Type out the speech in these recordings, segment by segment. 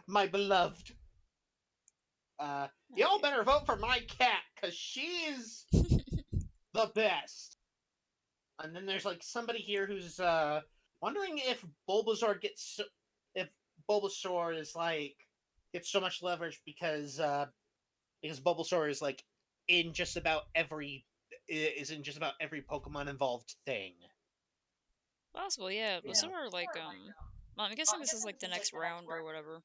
my beloved. Y'all better vote for my cat, because she's the best. And then there's like somebody here who's wondering if if Bulbasaur is like gets so much leverage because Bulbasaur is like in just about every is in just about every Pokemon involved thing. Possible, yeah. But Yeah. some are like, well, I'm guessing this is like the next round or whatever.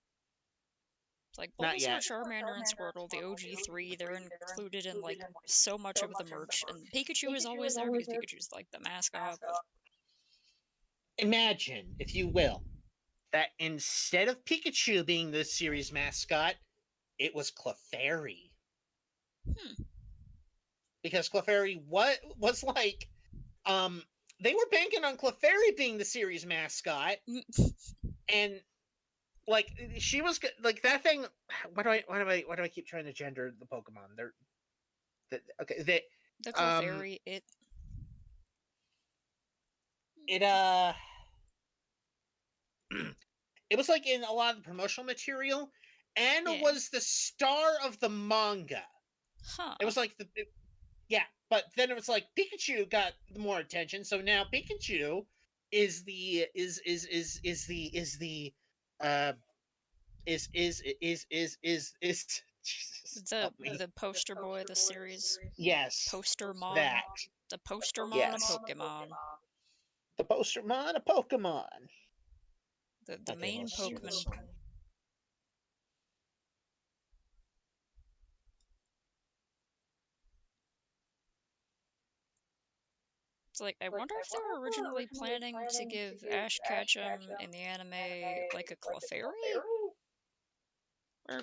It's like Not Bulbasaur, yet. Charmander, and Squirtle, the OG3, they're included in like so much of the merch. And Pikachu is always there because Pikachu's like the mascot, but Imagine, if you will, that instead of Pikachu being the series mascot, it was Clefairy. hmm. Because Clefairy was like they were banking on Clefairy being the series mascot, and like she was like that thing. Why do I keep trying to gender the Pokemon? Okay. The Um Clefairy, it it was like in a lot of the promotional material, and yeah. was the star of the manga. Huh. It was like yeah, but then it was like Pikachu got more attention, so now Pikachu is the is the uh is Jesus, The help me. the poster boy of the series. Yes, Postermon. that. The Postermon of Yes, Pokemon. the Postermon of Pokemon. The Okay, main let's do Pokemon. this. It's like, I wonder if they were originally planning to give Ash Ketchum in the anime like a Clefairy? Or,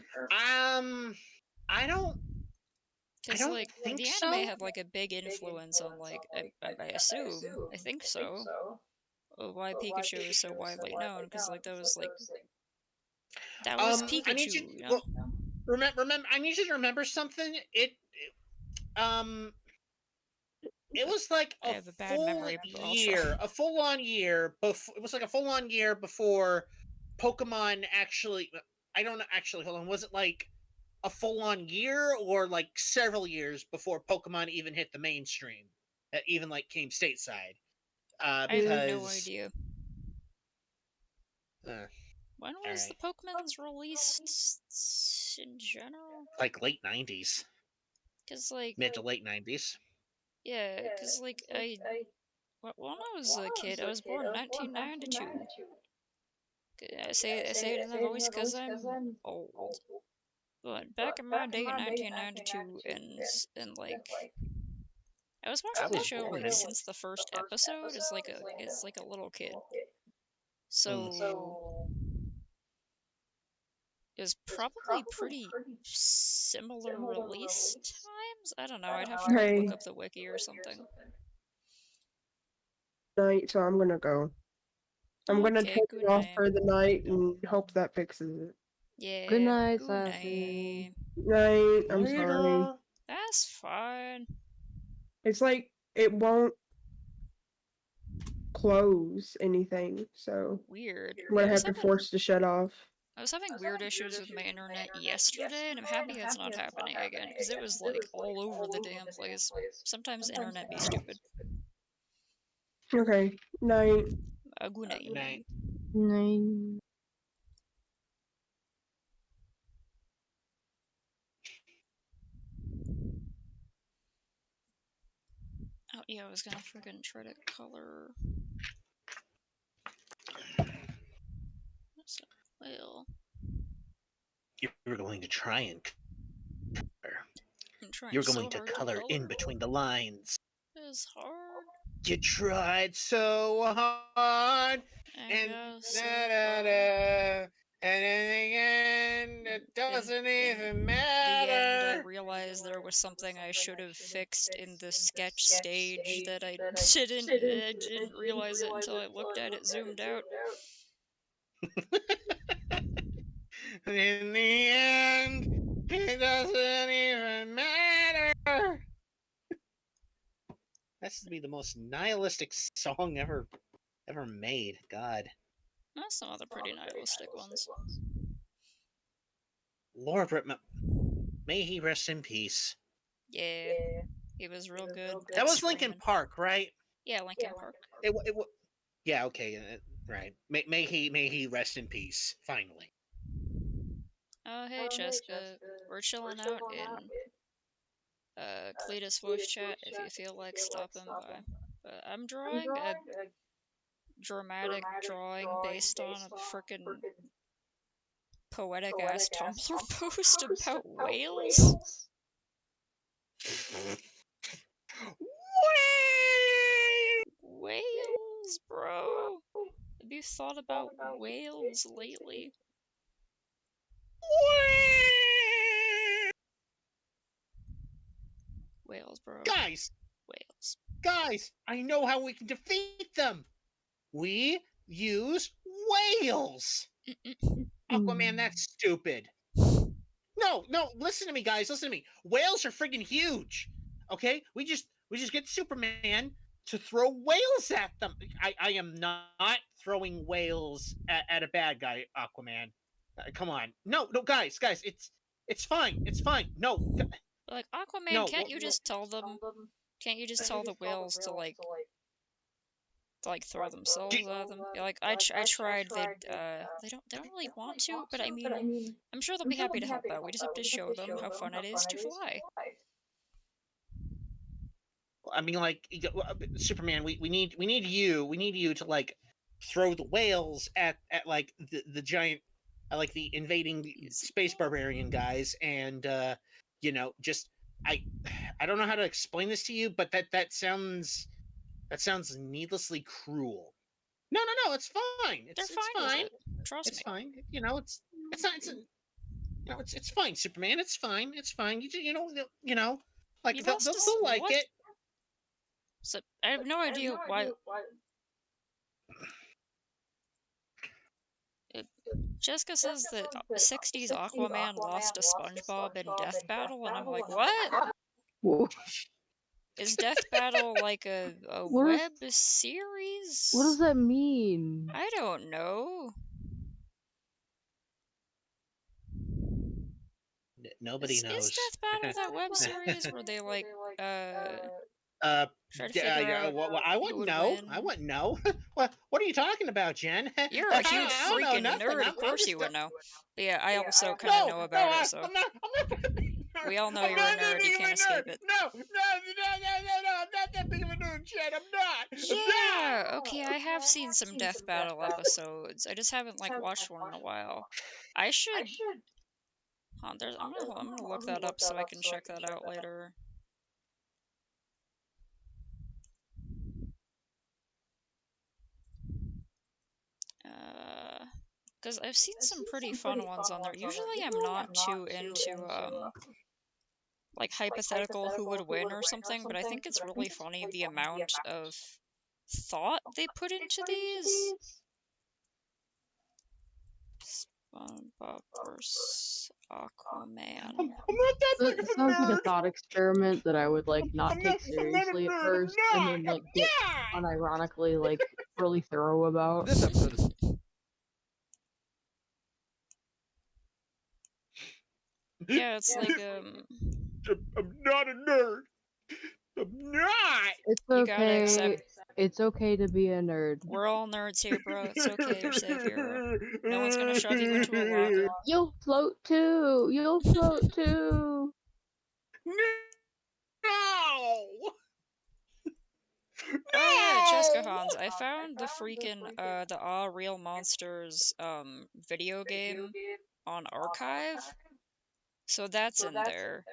I don't. I because, don't like, think the anime so. had like a big influence on, like, I assume, I think so, why Pikachu is so widely known, because, like, that was I need you. Pikachu, you know? Well, remember. I need you to remember something. Um, it was like I have a bad memory, also. a full on year. It was like a full on year before Pokemon actually. I don't know. Actually, hold on. Was it like a full on year or like several years before Pokemon even hit the mainstream? That even like came stateside. I have no Because idea. all When was the right, Pokemon's released in general? like late '90s, Because, like, mid to late '90s. yeah, because, like, when I was a kid, I was born in 1992. I say it in that voice because I'm old. But back in my day in 1992, and like, I was I watching the was show born like in. since the first episode as like a little kid. Mm. So it was probably pretty similar release times. I don't know. I'd have to like look Hey, up the wiki or something. night, so I'm gonna go. I'm gonna Okay, take good it off night. for the night and hope that fixes it. Good Yeah, night, good Sassy. night. Night, I'm sorry. Later. That's fine. It's like it won't close anything, so Weird. I'm gonna have to force the shut off. I was having weird issues with my internet yesterday, and I'm happy that's not happening again, because it was like all over the damn place. Sometimes the internet be stupid. Okay, night. Good night. Night. Night. Oh yeah, I was gonna freaking try to color. That's a whale. You were going to try and color. I'm trying You're going so to hard to color in color. between the lines. It's hard. You tried so hard, And and go so da da far. da, and in the end, it doesn't even In the end, I matter. realized there was something I should have fixed in the sketch stage that I didn't realize it until I looked at it zoomed out. In the end, it doesn't even matter. That's to be the most nihilistic song ever made. God. That's some other pretty nihilistic ones. Lord, may he rest in peace. Yeah, he was real good. That at was Lincoln screaming. Park, right? Yeah, Lincoln Park. Yeah, okay, right. May he rest in peace. Finally. Oh, hey, Jessica. We're chilling out in Cletus voice chat if you feel like stopping by. But I'm drawing a dramatic drawing based on a frickin' poetic ass Tumblr post about whales. Whales, bro. Have you thought about whales lately? Whales, bro. Guys, Whales. I know how we can defeat them. We use whales. Aquaman, that's stupid. No, listen to me, guys. Listen to me. Whales are friggin' huge. Okay? We just get Superman to throw whales at them. I am not throwing whales at a bad guy, Aquaman. Come on. No, guys, it's fine. It's fine. No. Like, Aquaman, No, can't you just tell them? Can't you just tell the whales to like throw themselves at them? Yeah, like I tried. They don't really want to, but I mean, I'm sure they'll be happy to help out. We just have to show them how fun it is to fly. I mean, like, Superman, we need you to like throw the whales at like the giant, like the invading space barbarian guys, and just I don't know how to explain this to you, but that sounds needlessly cruel. No, it's fine. They're It's fine fine. with it. Trust It's me. fine. It's not. It's fine, Superman. It's fine. It's fine. Like You've they'll also like what? it. So I have no idea why. Jessica says that 60s Aquaman lost to SpongeBob in Death Battle, and I'm like, what? Whoa. Is Death Battle like a web series? What does that mean? I don't know. Nobody knows. Is Death Battle that web series where they like try to Yeah, figure out well, I who wouldn't would know. win? I wouldn't know. What are you talking about, Jen? You're a huge I don't know freaking nothing. nerd. Of course you would know. But yeah, I also kind of know about it, so I'm not we all know you're a nerd. You can't escape it. No, I'm not that big of a nerd, Jen. I'm not. Yeah, okay, I have seen some Death Battle episodes. I just haven't like watched one in a while. I should. I'm gonna look that up so I can check that out later. Because I've seen some pretty fun ones on there. Usually I'm not too into like hypothetical who would win or something, but I think it's really funny the amount of thought they put into these. SpongeBob vs. Aquaman. I'm not that big That of a sounds like a nerd. thought experiment that I would like not I'm take not a seriously at nerd. first, and then like get unironically like really thorough about. This episode is. Yeah, it's like I'm not a nerd. I'm not. It's You gotta okay. accept- It's okay to be a nerd. we're all nerds here, bro. It's okay, you're safe here. No one's gonna shove you into a locker. You'll float too. You'll float too. No. Oh yeah, Jessica Hans. I found the freaking the Real Monsters video game on Archive. So that's in there.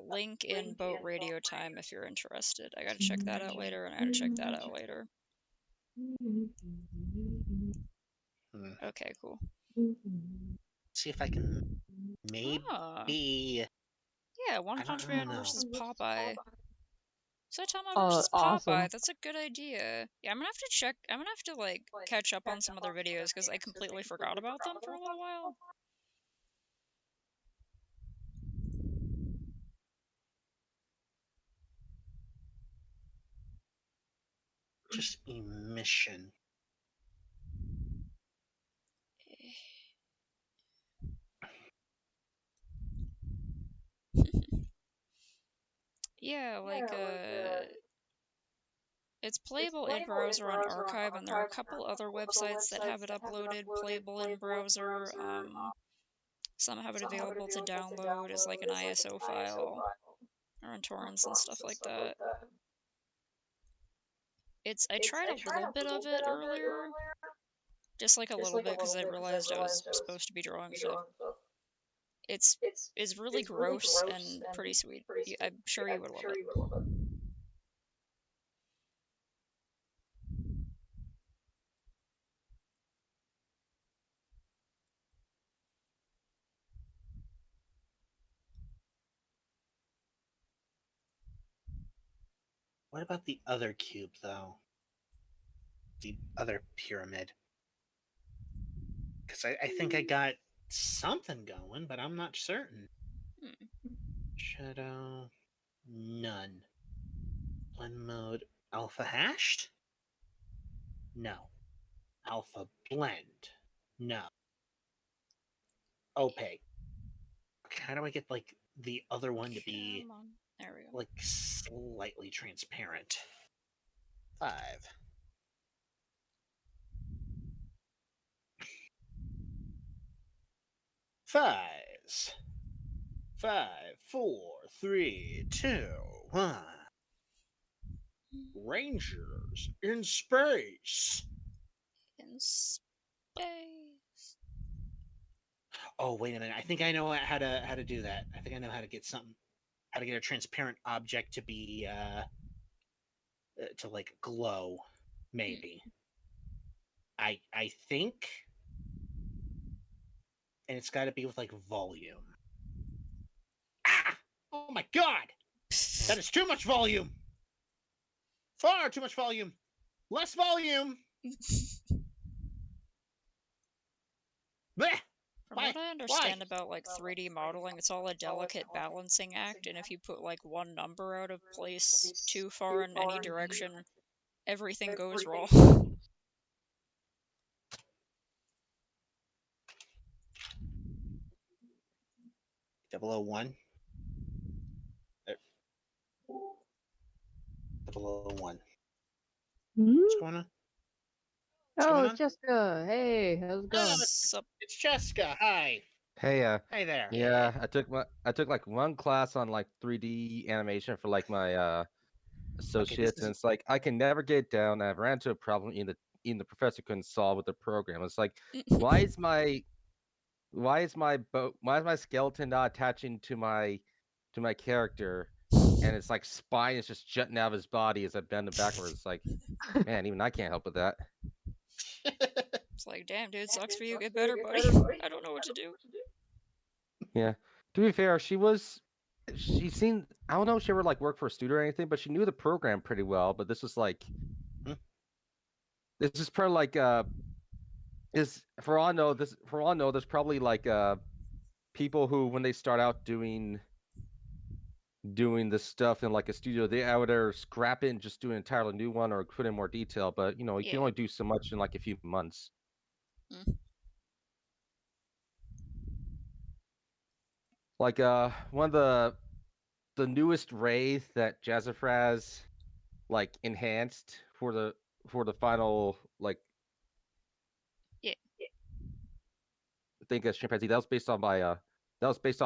Link in Boat Radio Time if you're interested. I gotta check that out later, and I gotta check that out later. Okay, cool. See if I can maybe. Yeah, One I don't Punch Man know. versus Popeye. Saitama versus Awesome. Popeye. That's a good idea. Yeah, I'm gonna have to check. I'm gonna have to like catch up on some other videos because I completely forgot about them for a little while. Just emission. Yeah, like it's playable in browser on Archive, and there are a couple other websites that have it uploaded, playable in browser. Some have it available to download as like an ISO file or on torrents and stuff like that. I tried a little bit of it earlier, just like a little bit, because I realized I was supposed to be drawing stuff. It's really gross and pretty sweet. I'm sure you would love it. What about the other cube, though? The other pyramid? Because I think I got something going, but I'm not certain. Shadow, none. Blend mode, alpha hashed? No. Alpha blend? No. Opaque. Okay, how do I get like the other one to be Come on. There we go. like slightly transparent? 5. Fives. 5, 4, 3, 2, 1. Rangers in space. In space. Oh, wait a minute. I think I know how to do that. I think I know how to get a transparent object to be to like glow, maybe. I think, and it's got to be with like volume. Ah! Oh my god! That is too much volume. Far too much volume. Less volume. Blech! From what I understand about like 3D modeling, it's all a delicate balancing act, and if you put like one number out of place too far in any direction, everything goes wrong. 001. 001. What's going on? Oh, it's Jessica. Hey, how's it going? Sup? It's Jessica. Hi. Hey, Hey there. yeah, I took like one class on like 3D animation for like my associates, and it's like I can never get it down. I've ran into a problem even the professor couldn't solve with the program. It's like, why is my skeleton not attaching to my character, and it's like spine is just jutting out of his body as I bend him backwards. It's like, man, even I can't help with that. It's like, damn, dude, sucks for you. Get better, buddy. I don't know what to do. Yeah. To be fair, she seemed, I don't know if she ever like worked for a studio or anything, but she knew the program pretty well. But this was like, this is probably like for all I know, there's probably like people who, when they start out doing this stuff in like a studio, they either scrap it and just do an entirely new one or put in more detail. But you know, you can only do so much in like a few months. Like one of the newest Wraith that Jazzafraz like enhanced for the final like I think it's Chimpanzee. That was based on my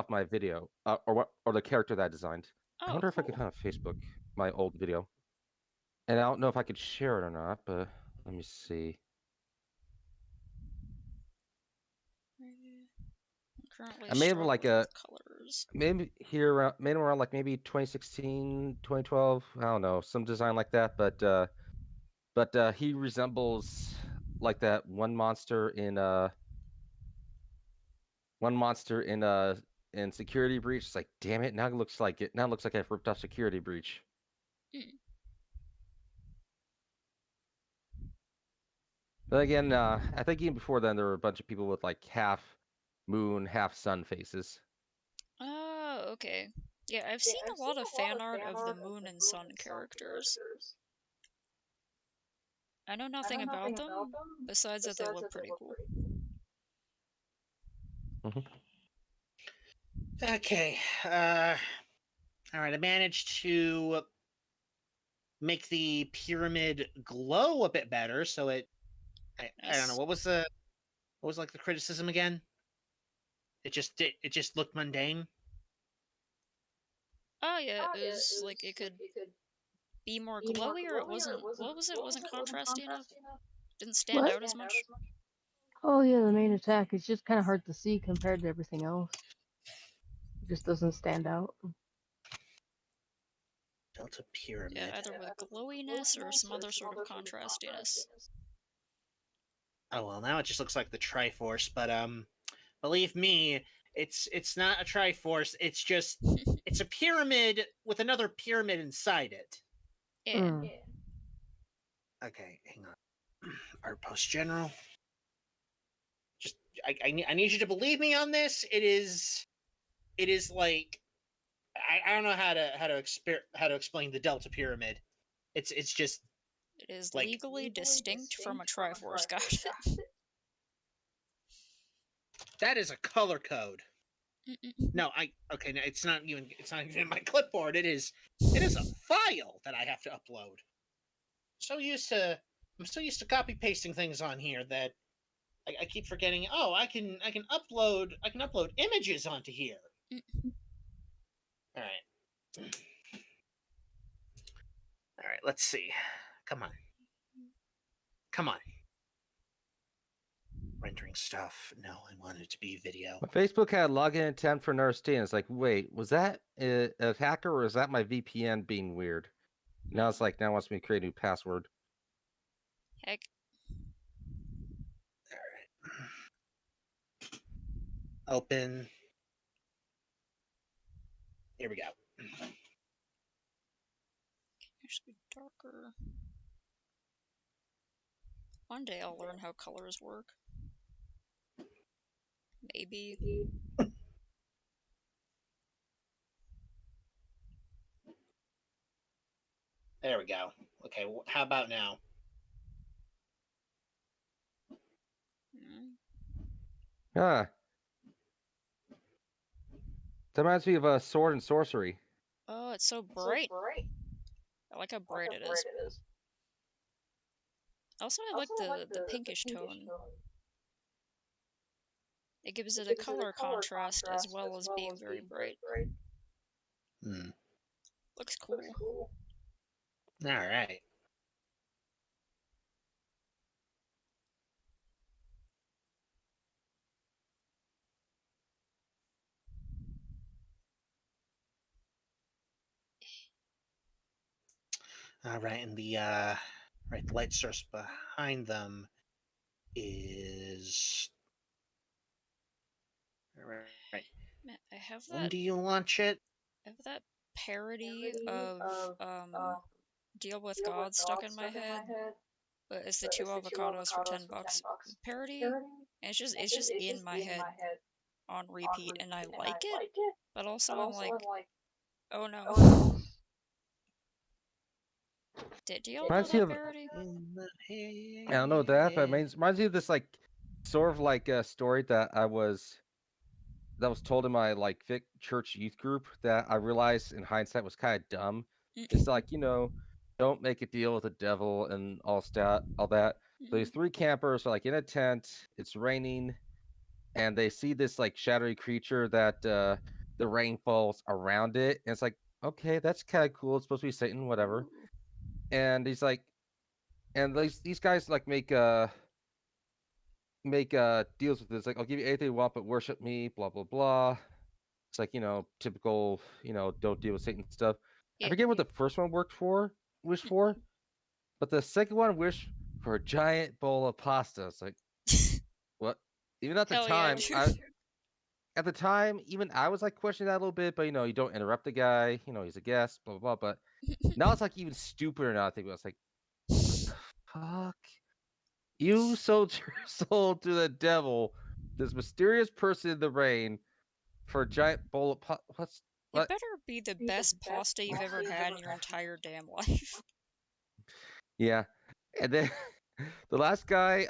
my video or the character that I designed. I wonder if I could find on Facebook my old video. And I don't know if I could share it or not, but let me see. I made him like colors. Maybe made him around like maybe 2016, 2012. I don't know, some design like that. But he resembles like that one monster in Security Breach. It's like, damn it, now it looks like I've ripped off Security Breach. But again, I think even before then there were a bunch of people with like half moon, half sun faces. Oh, okay. Yeah, I've seen a lot of fan art of the moon and sun characters. I know nothing about them, besides that they look pretty cool. Okay. All right, I managed to make the pyramid glow a bit better, so I don't know Nice. what was like the criticism again. It just looked mundane. Oh yeah, it was like it could be more glowy, or it wasn't. What was it? It wasn't contrasty enough. Didn't stand What? out as much. Oh yeah, the main attack. It's just kind of hard to see compared to everything else. It just doesn't stand out. Delta Yeah, pyramid. either with glowiness or some other sort of contrastiness. Oh well, now it just looks like the Triforce, but believe me, it's not a Triforce. It's just it's a pyramid with another pyramid inside it. Yeah. Mm. Okay, hang on. Art post general. Just I need you to believe me on this. It is like I don't know how to explain the Delta pyramid. It's just It is like legally distinct from a Triforce. Got it. that is a color code. Mm-mm. No, okay, no, it's not even in my clipboard. It is a file that I have to upload. I'm so used to copy pasting things on here that I keep forgetting. Oh, I can upload images onto here. All right. All right, let's see. Come on. Rendering stuff. No, I want it to be video. My Facebook had login attempt for Nurse T, and it's like, wait, was that a hacker or is that my VPN being weird? Now it's like, now it wants me to create a new password. Heck. All right. Open. Here we go. Actually, darker. One day I'll learn how colors work. Maybe. There we go. Okay, how about now? Mm. Ah. That reminds me of a sword and sorcery. Oh, it's so bright. I like how bright it is. Also, I like the pinkish tone. It gives it a color contrast as well as being very bright. Looks cool. All right. All right, and the the light source behind them is right. I have When that. do you launch it? I have that parody of Deal with God stuck in my head. But it's the 2 avocados for $10 parody. And it's just in my head on repeat, and I like it. But also I'm like, oh no. Do y'all know Reminds me that of- parody? I don't know that, but it reminds me of this like sort of like a story that was told in my like church youth group that I realized in hindsight was kind of dumb. It's like, don't make a deal with the devil and all that. So these 3 campers are like in a tent, it's raining, and they see this like shadowy creature that the rain falls around it. And it's like, okay, that's kind of cool. It's supposed to be Satan, whatever. And he's like, and these guys like make deals with this. Like, I'll give you anything you want, but worship me, blah blah blah. It's like, typical, don't deal with Satan stuff. I Yeah. forget what the first one wished for, but the second one wished for a giant bowl of pasta. It's like, what? Even at the Hell yeah, time, dude. at the time, even I was like questioning that a little bit, but you don't interrupt the guy. He's a guest, blah blah blah. But now it's like even stupider now. I think it's like, what the fuck? You sold your soul to the devil, this mysterious person in the rain, for a giant bowl of what's It what? better be the best pasta you've ever had in your entire damn life. Yeah, and then the last guy,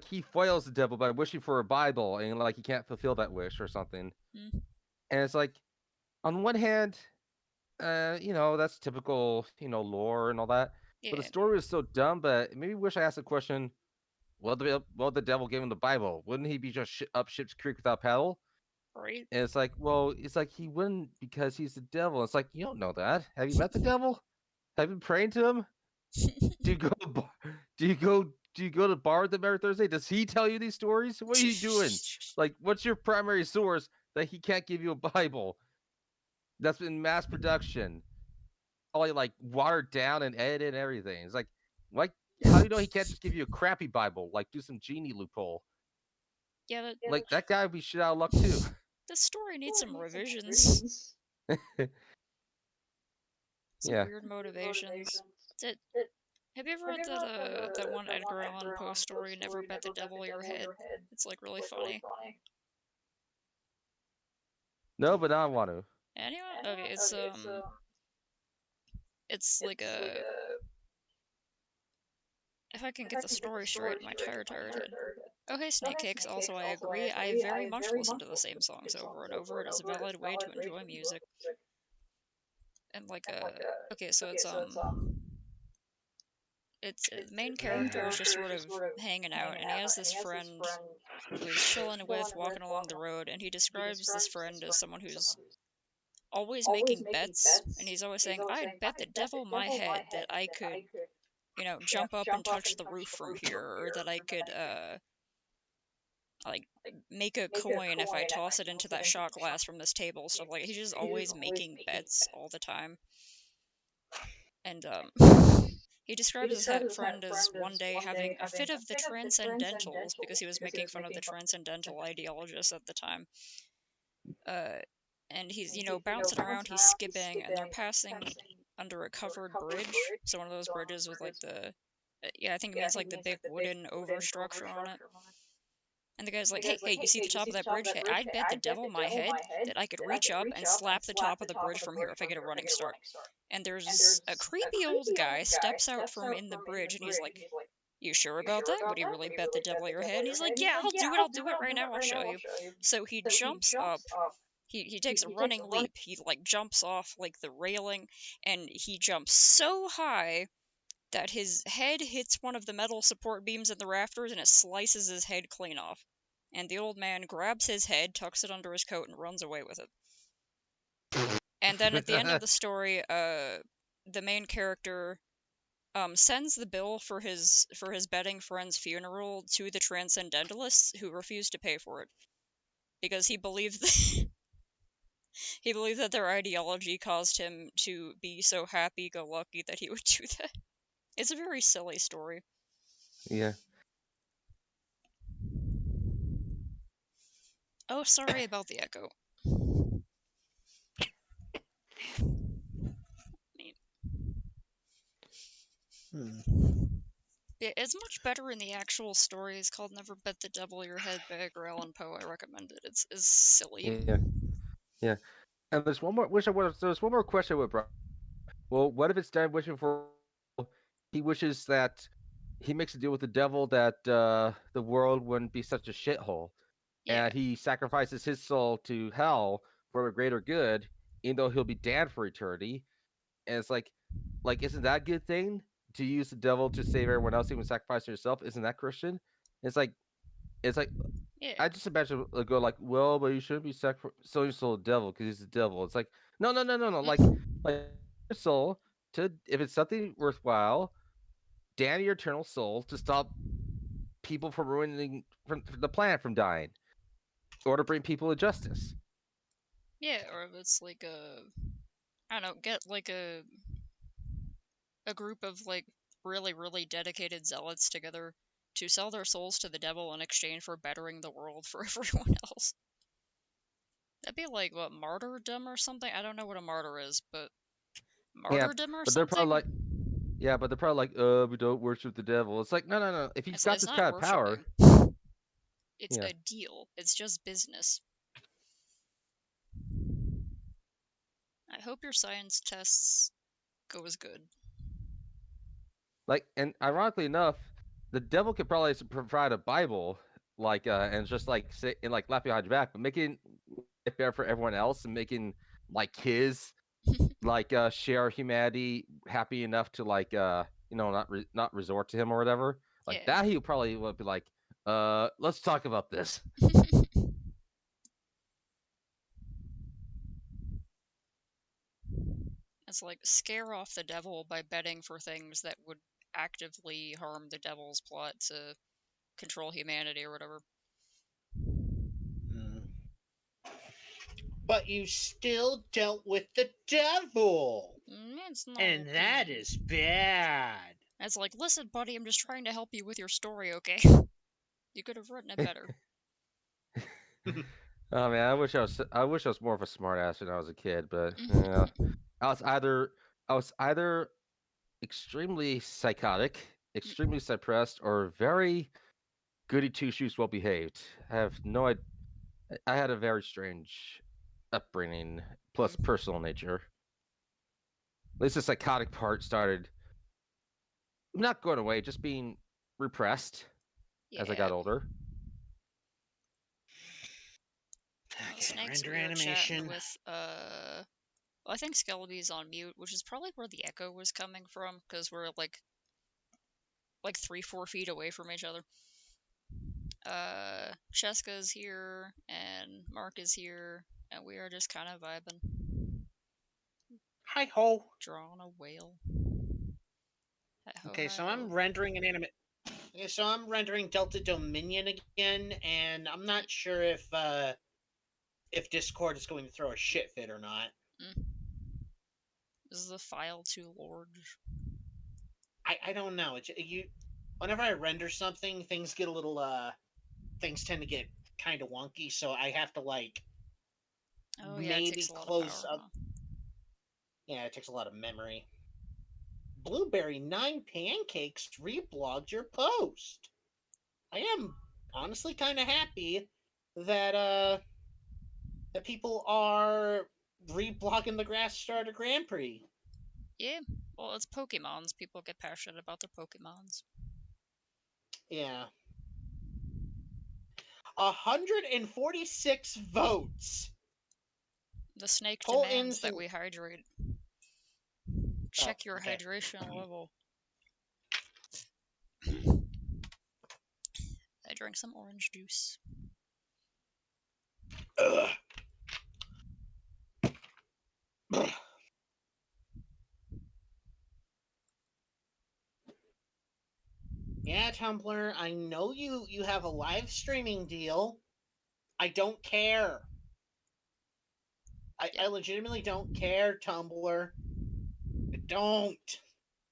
he foils the devil by wishing for a Bible, and like he can't fulfill that wish or something. Mm. And it's like, on one hand, you know, that's typical, you know, lore and all that. But the Yeah, story was so dumb. But it made me wish I asked the question: well, the devil gave him the Bible. Wouldn't he be just up ship's creek without paddle? right? And it's like, well, it's like he wouldn't because he's the devil. It's like, you don't know that. Have you met the devil? Have you been praying to him? Do you go to do you go to bar with him every Thursday? Does he tell you these stories? What are you doing? Like, what's your primary source that he can't give you a Bible that's been mass production, all like watered down and edited and everything? It's like, how do you know he can't just give you a crappy Bible? Like, do some genie loophole. Yeah, Like that guy would be shit out of luck too. the story needs some revisions. Some Yeah. weird motivations. Did Have you ever read that one Edgar Allan Poe story, Never Bet the Devil Your Head? It's like really funny. No, but now I want to. Anyone? Okay, it's like a. If I can get the story straight, my tired head. Oh hey, Snake Cakes. Also, I agree. I very much listen to the same songs over and over. It is a valid way to enjoy music. And like okay, so it's the main character is just sort of hanging out, and he has this friend who he's chilling with, walking along the road, and he describes this friend as someone who's always making bets, and he's always saying, "I'd bet the devil my head that I could, jump up and touch the roof from here, or that I could, like, make a coin if I toss it into that shot glass from this table." Stuff like he's just always making bets all the time, and he describes his friend as one day having a fit of the transcendentals because he was making fun of the transcendental ideologists at the time. And he's, bouncing around, he's skipping, and they're passing under a covered bridge. So one of those bridges with like I think it means like the big wooden overstructure on it. And the guy's like, hey, you see the top of that bridge? Hey, I'd bet the devil my head that I could reach up and slap the top of the bridge from here if I get a running start. And there's a creepy old guy steps out from in the bridge, and he's like, you sure about that? Would you really bet the devil your head? And he's like, yeah, I'll do it right now, I'll show you. So he jumps up. He takes a running leap. He like jumps off like the railing, and he jumps so high that his head hits one of the metal support beams in the rafters, and it slices his head clean off. And the old man grabs his head, tucks it under his coat, and runs away with it. And then at the end of the story, the main character sends the bill for his betting friend's funeral to the Transcendentalists, who refuse to pay for it because he believed that their ideology caused him to be so happy-go-lucky that he would do that. It's a very silly story. Yeah. Oh, sorry about the echo. Yeah, it's much better in the actual story. It's called Never Bet the Devil Your Head by Edgar Allan Poe. I recommend it. It's silly. Yeah. And there's one more question I would bring. Well, what if it's Dan wishing for? He wishes that he makes a deal with the devil that the world wouldn't be such a shithole, Yeah. and he sacrifices his soul to hell for a greater good, even though he'll be damned for eternity. And it's like, isn't that a good thing to use the devil to save everyone else, even sacrificing yourself? Isn't that Christian? It's like, Yeah. I just imagine a go like, well, but you shouldn't be selling your soul to the devil because he's the devil. It's like, no. Like your soul to, if it's something worthwhile, damn your eternal soul to stop people from ruining from the planet from dying, or to bring people to justice. Yeah, or if it's like I don't know, get like a group of like really, really dedicated zealots together to sell their souls to the devil in exchange for bettering the world for everyone else. That'd be like, what, martyrdom or something? I don't know what a martyr is, but martyrdom or but something? they're probably like, but they're probably like, we don't worship the devil. It's like, no. If he's got this kind of power, it's a deal. It's just business. I hope your science tests go as good. Like, and ironically enough, the devil could probably provide a Bible, like, and just like sit and like laugh behind your back, but making it fair for everyone else and making like his like share humanity happy enough to like not resort to him or whatever. Like Yeah. that he probably would be like, let's talk about this. It's like scare off the devil by betting for things that would actively harm the devil's plot to control humanity or whatever. But you still dealt with the devil. It's not And that okay. is bad. It's like, listen, buddy, I'm just trying to help you with your story, okay? You could have written it better. Oh man, I wish I was more of a smartass when I was a kid, but yeah. I was either extremely psychotic, extremely suppressed, or very goody two shoes, well behaved. I have no idea. I had a very strange upbringing, plus personal nature. At least the psychotic part started not going away, just being repressed as I got older. Okay, Snake's render we were chatting animation. with I think Skeleby's on mute, which is probably where the echo was coming from, because we're like 3-4 feet away from each other. Cheska's here and Mark is here, and we are just kind of vibing. Hi ho. Drawing a whale. Hi-ho, Okay, so hi-ho. I'm rendering an anime. Okay, so I'm rendering Delta Dominion again, and I'm not sure if Discord is going to throw a shit fit or not. Is the file too large? I don't know. Whenever I render something, things get a little things tend to get kind of wonky, so I have to like Oh yeah, it maybe takes a lot of close power, up. huh? Yeah, it takes a lot of memory. Blueberry 9 Pancakes reblogged your post. I am honestly kind of happy that that people are reblogging the Grass Starter Grand Prix. Yeah, well, it's Pokemons. People get passionate about their Pokemons. Yeah. 146 votes. The snake Pull demands that into- we hydrate. Check your okay. hydration level. I drank some orange juice. Ugh. Yeah, Tumblr, I know you have a live streaming deal. I don't care. I legitimately don't care, Tumblr. I don't.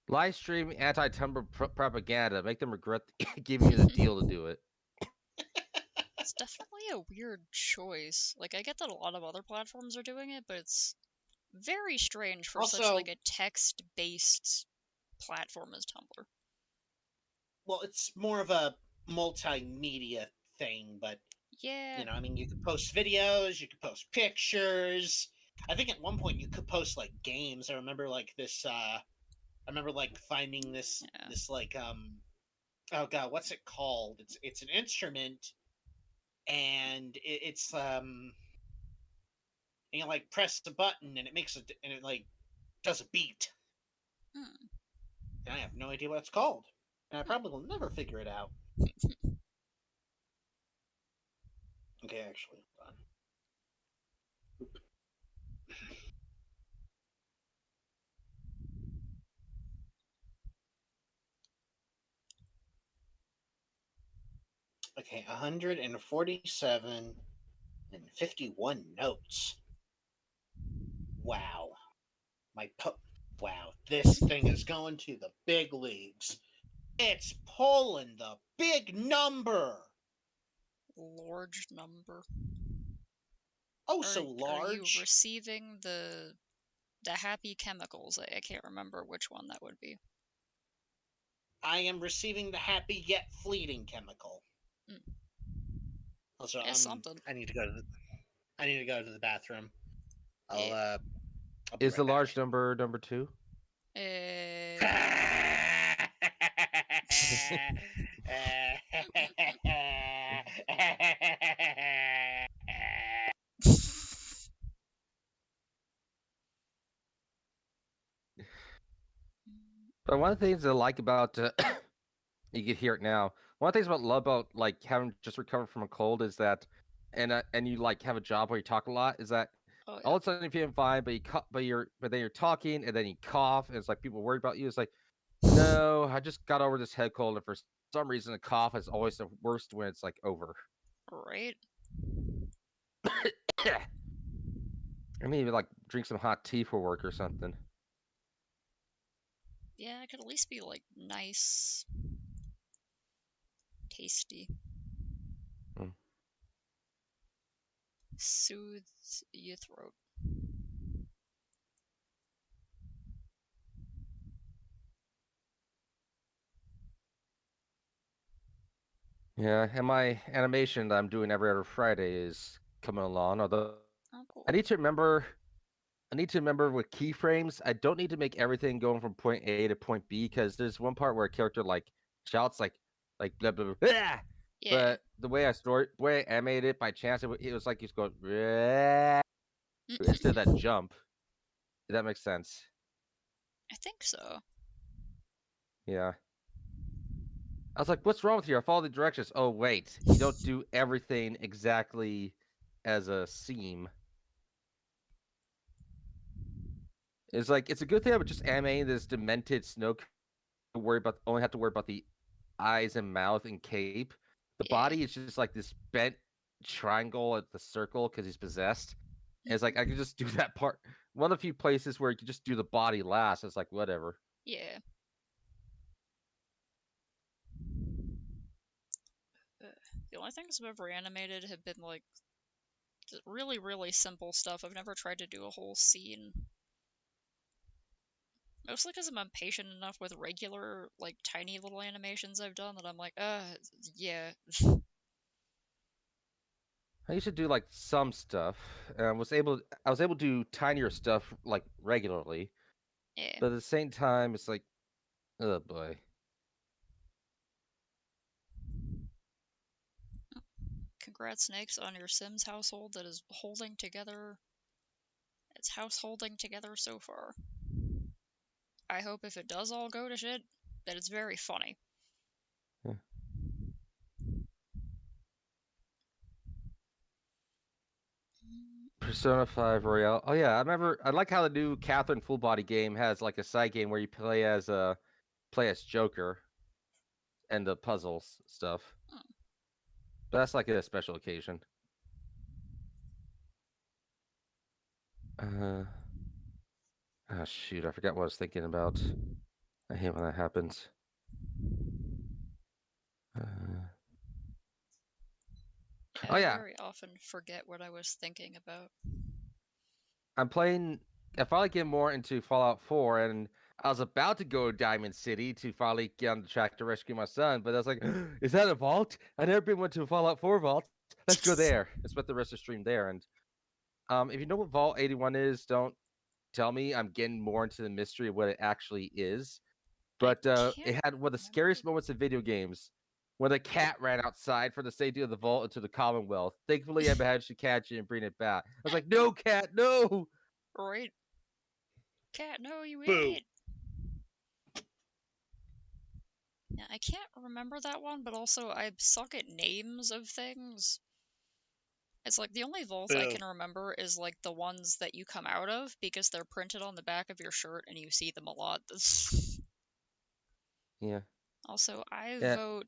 Live stream anti-Tumblr propaganda. Make them regret giving you the deal to do it. It's definitely a weird choice. Like, I get that a lot of other platforms are doing it, but it's very strange for such Also- like a text-based platform as Tumblr. Well, it's more of a multimedia thing, but Yeah. you know, I mean, you could post videos, you could post pictures. I think at one point you could post like games. I remember like this. I remember like finding this Yeah. this like oh god, what's it called? It's an instrument, and it's and you like press the button and it makes and it like does a beat. Hmm. And I have no idea what it's called, and I probably will never figure it out. Okay, actually, hold on. Okay, 147 and 51 notes. Wow. Wow, this thing is going to the big leagues. It's pulling the big number. Large number. Oh, Are- so Are you large. receiving the happy chemicals? I can't remember which one that would be. I am receiving the happy yet fleeting chemical. Mm. Also, It's something. I need to go to the bathroom. I'll Yeah. I'll be Is right the back. large number 2? But one of the things I like about you can hear it now. One of the things about love about like having just recovered from a cold is that, and you like have a job where you talk a lot is that Oh all yeah. of a sudden you're feeling fine, but but then you're talking and then you cough and it's like people worried about you. It's like, no, I just got over this head cold and for some reason a cough is always the worst when it's like over. Right. I mean, like drink some hot tea for work or something. Yeah, it could at least be like nice, tasty, Mm. soothes your throat. Yeah, and my animation that I'm doing every other Friday is coming along. Although Oh, cool. I need to remember with keyframes, I don't need to make everything going from point A to point B because there's one part where a character like shouts like blah blah blah, "Ah!" Yeah. But the way I animated it by chance, it was like he's going "Rah!" instead of that jump. If that makes sense. I think so. Yeah. I was like, what's wrong with you? I follow the directions. Oh wait, you don't do everything exactly as a seam. It's like it's a good thing about just animating this demented snow. Only have to worry about the eyes and mouth and cape. The Yeah. body is just like this bent triangle at the circle because he's possessed. And it's like I could just do that part. One of the few places where you could just do the body last. It's like whatever. Yeah. The only things I've ever animated have been like really, really simple stuff. I've never tried to do a whole scene. Mostly because I'm impatient enough with regular, like, tiny little animations I've done that I'm like, yeah. I used to do like some stuff. And I was able to do tinier stuff like regularly. Yeah. But at the same time, it's like, oh boy. Congrats, Snakes, on your Sims household that is holding together. It's householding together so far. I hope if it does all go to shit, that it's very funny. Yeah. Persona 5 Royale. Oh yeah, I like how the new Catherine Full Body game has like a side game where you play as Joker and the puzzles stuff. Hmm. But that's like a special occasion. Oh shoot, I forgot what I was thinking about. I hate when that happens. Oh I yeah, very often forget what I was thinking about. I'm playing. I finally get more into Fallout 4, and I was about to go to Diamond City to finally get on the track to rescue my son. But I was like, "Is that a vault? I never been went to a Fallout 4 vault. Let's go there." I spent the rest of the stream there. And if you know what Vault 81 is, don't tell me. I'm getting more into the mystery of what it actually is. But it can't had one of the scariest moments in video games when the cat ran outside for the safety of the vault into the Commonwealth. Thankfully, I managed to catch it and bring it back. I was like, "No, cat, no!" Right? Cat, no, you Boo. idiot! Yeah, I can't remember that one, but also I suck at names of things. It's like the only vault I Boo. can remember is like the ones that you come out of because they're printed on the back of your shirt and you see them a lot. Yeah. Also, I Yeah. vote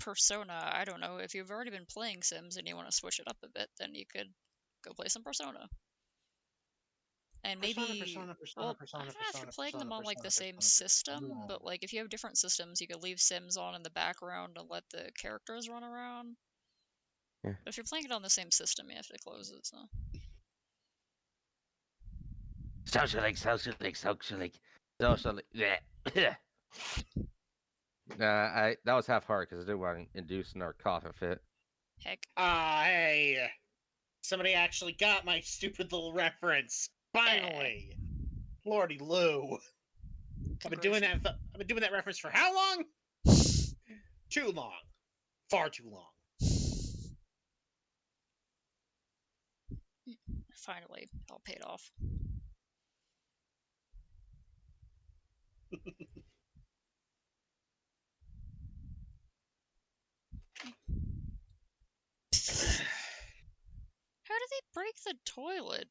Persona. I don't know, if you've already been playing Sims and you want to switch it up a bit, then you could go play some Persona. And maybe, well, I don't know if you're playing them on like the same system, but like if you have different systems, you could leave Sims on in the background and let the characters run around. Yeah. But if you're playing it on the same system, you have to close it, so. Socially. Yeah. That was half hard because I didn't want to induce another coughing fit. Heck. Hey. Somebody actually got my stupid little reference. Finally. Lordy Lou. I've been doing that reference for how long? Too long. Far too long. Finally, all paid off. How do they break the toilet?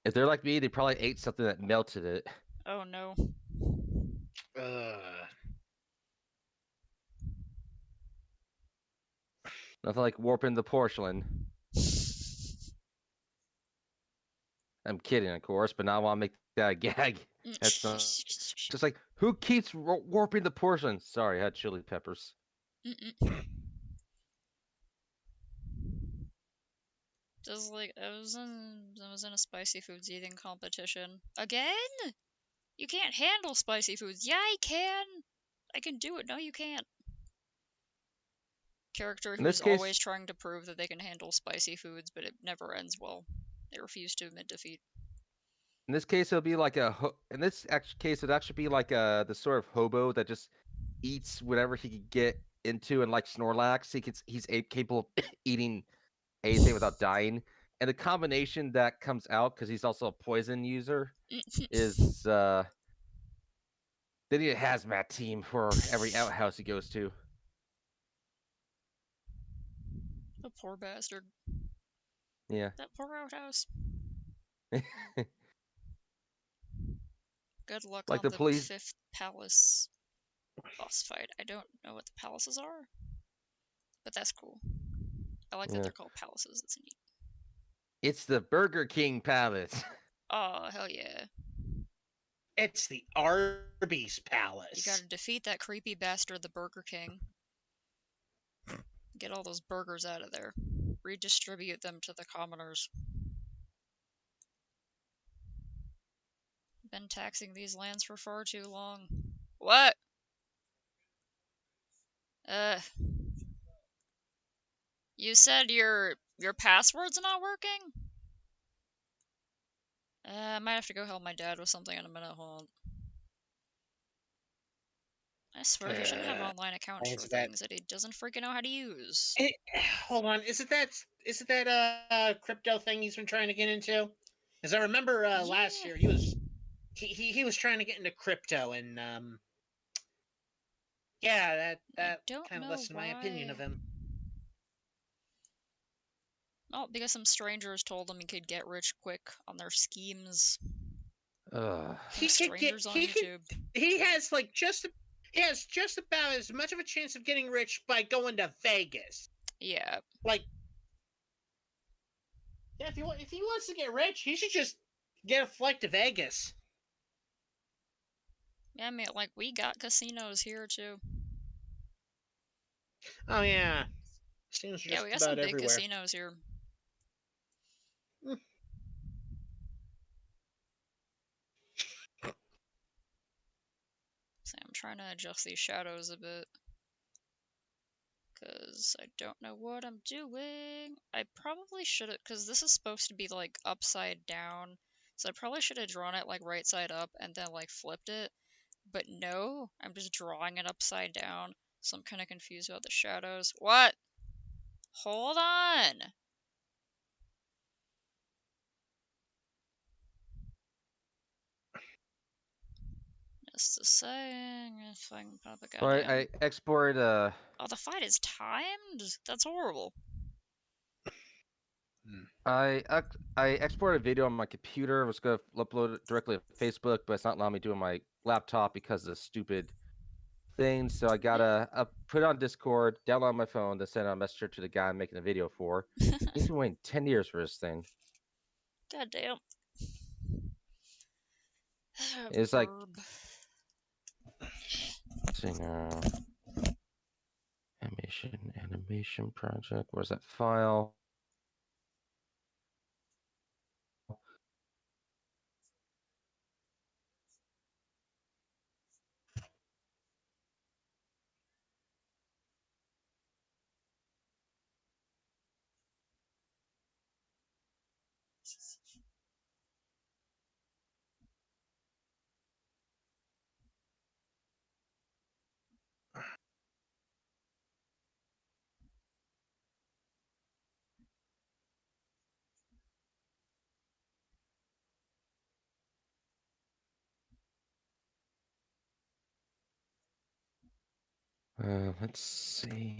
If they're like me, they probably ate something that melted it. Oh no. Nothing like warping the porcelain. I'm kidding, of course, but now I want to make that a gag. That's not just like, who keeps warping the porcelain? Sorry, I had chili peppers. Just like I was in a spicy foods eating competition. Again? You can't handle spicy foods. Yeah, I can. I can do it. No, you can't. Character In who's this case- always trying to prove that they can handle spicy foods, but it never ends well. They refuse to admit defeat. In this case, it'll be like in this case, it'd actually be like the sort of hobo that just eats whatever he could get into, and like Snorlax, he's capable of eating anything without dying. And the combination that comes out, because he's also a poison user, is they need a hazmat team for every outhouse he goes to. The poor bastard. Yeah. That poor outhouse. Good luck Like on the the police- 5th palace boss fight. I don't know what the palaces are, but that's cool. I like that Yeah. they're called palaces. That's neat. It's the Burger King Palace. Oh, hell yeah. It's the Arby's Palace. You gotta defeat that creepy bastard, the Burger King. Get all those burgers out of there. Redistribute them to the commoners. Been taxing these lands for far too long. What? You said your password's not working? I might have to go help my dad with something in a minute. Hold on. I swear he shouldn't have online accounts for things that he doesn't freaking know how to use. Hold on, is it that crypto thing he's been trying to get into? Because I remember last year he was trying to get into crypto, and yeah, that don't kind of know lessened my opinion of why. him. Oh, because some strangers told him he could get rich quick on their schemes. He could get Strangers on YouTube. he has just about as much of a chance of getting rich by going to Vegas. Yeah. Like, yeah, if he wants to get rich, he should just get a flight to Vegas. Yeah, I mean, like, we got casinos here, too. Oh yeah, seems Yeah, just we got about some big everywhere. casinos here. So I'm trying to adjust these shadows a bit. Because I don't know what I'm doing. I probably should have, because this is supposed to be, like, upside down. So I probably should have drawn it, like, right side up and then, like, flipped it. But no, I'm just drawing it upside down. So I'm kind of confused about the shadows. What? Hold on! Just a second, if I can pop a So goddamn... I exported Oh, the fight is timed? That's horrible. I exported a video on my computer. I was gonna upload it directly to Facebook, but it's not allowing me to do it on my laptop because of the stupid thing. So I gotta put it on Discord, download it on my phone, then send a message to the guy I'm making a video for. He's been waiting 10 years for this thing. Goddamn. It's like, Verb. let's see now. Animation project. Where's that file? Let's see.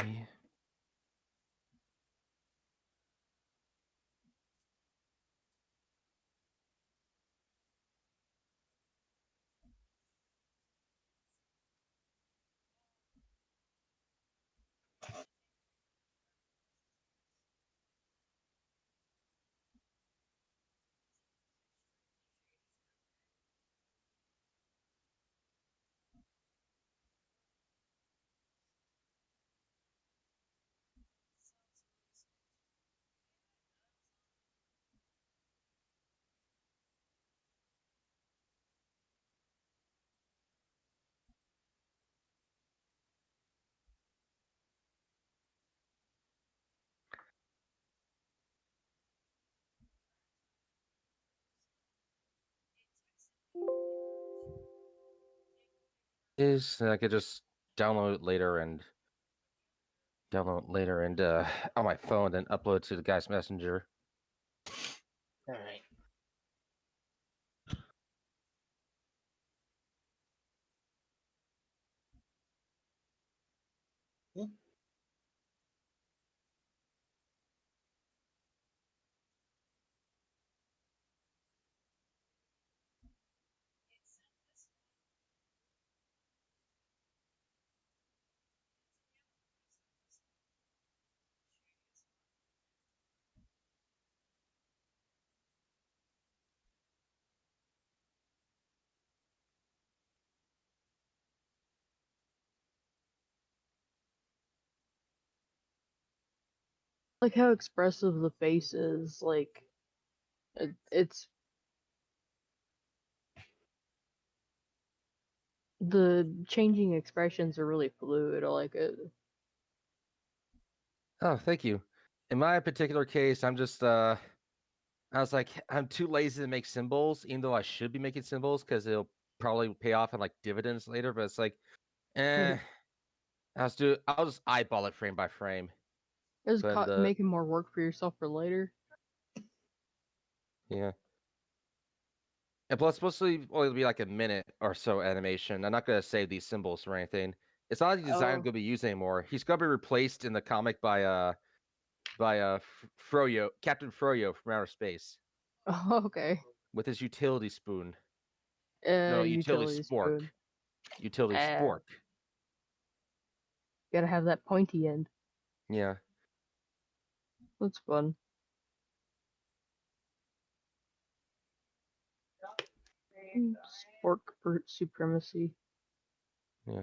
I could just download it later and on my phone, then upload to the guy's messenger. All right. Like how expressive the face is. Like it's the changing expressions are really fluid. I like it. Oh, thank you. In my particular case, I'm just I was like, I'm too lazy to make symbols, even though I should be making symbols because it'll probably pay off in like dividends later. But it's like, Right. I'll just eyeball it frame by frame. It's But making more work for yourself for later. yeah. And plus, mostly only be like a minute or so animation. I'm not gonna save these symbols or anything. It's not the design I'm Oh. gonna be using anymore. He's gonna be replaced in the comic by Froyo, Captain Froyo from outer space, Oh, okay. with his utility spoon. No, utility Utility spork. spoon. Utility spork. Gotta have that pointy end. Yeah. That's fun. Spork supremacy. Yeah.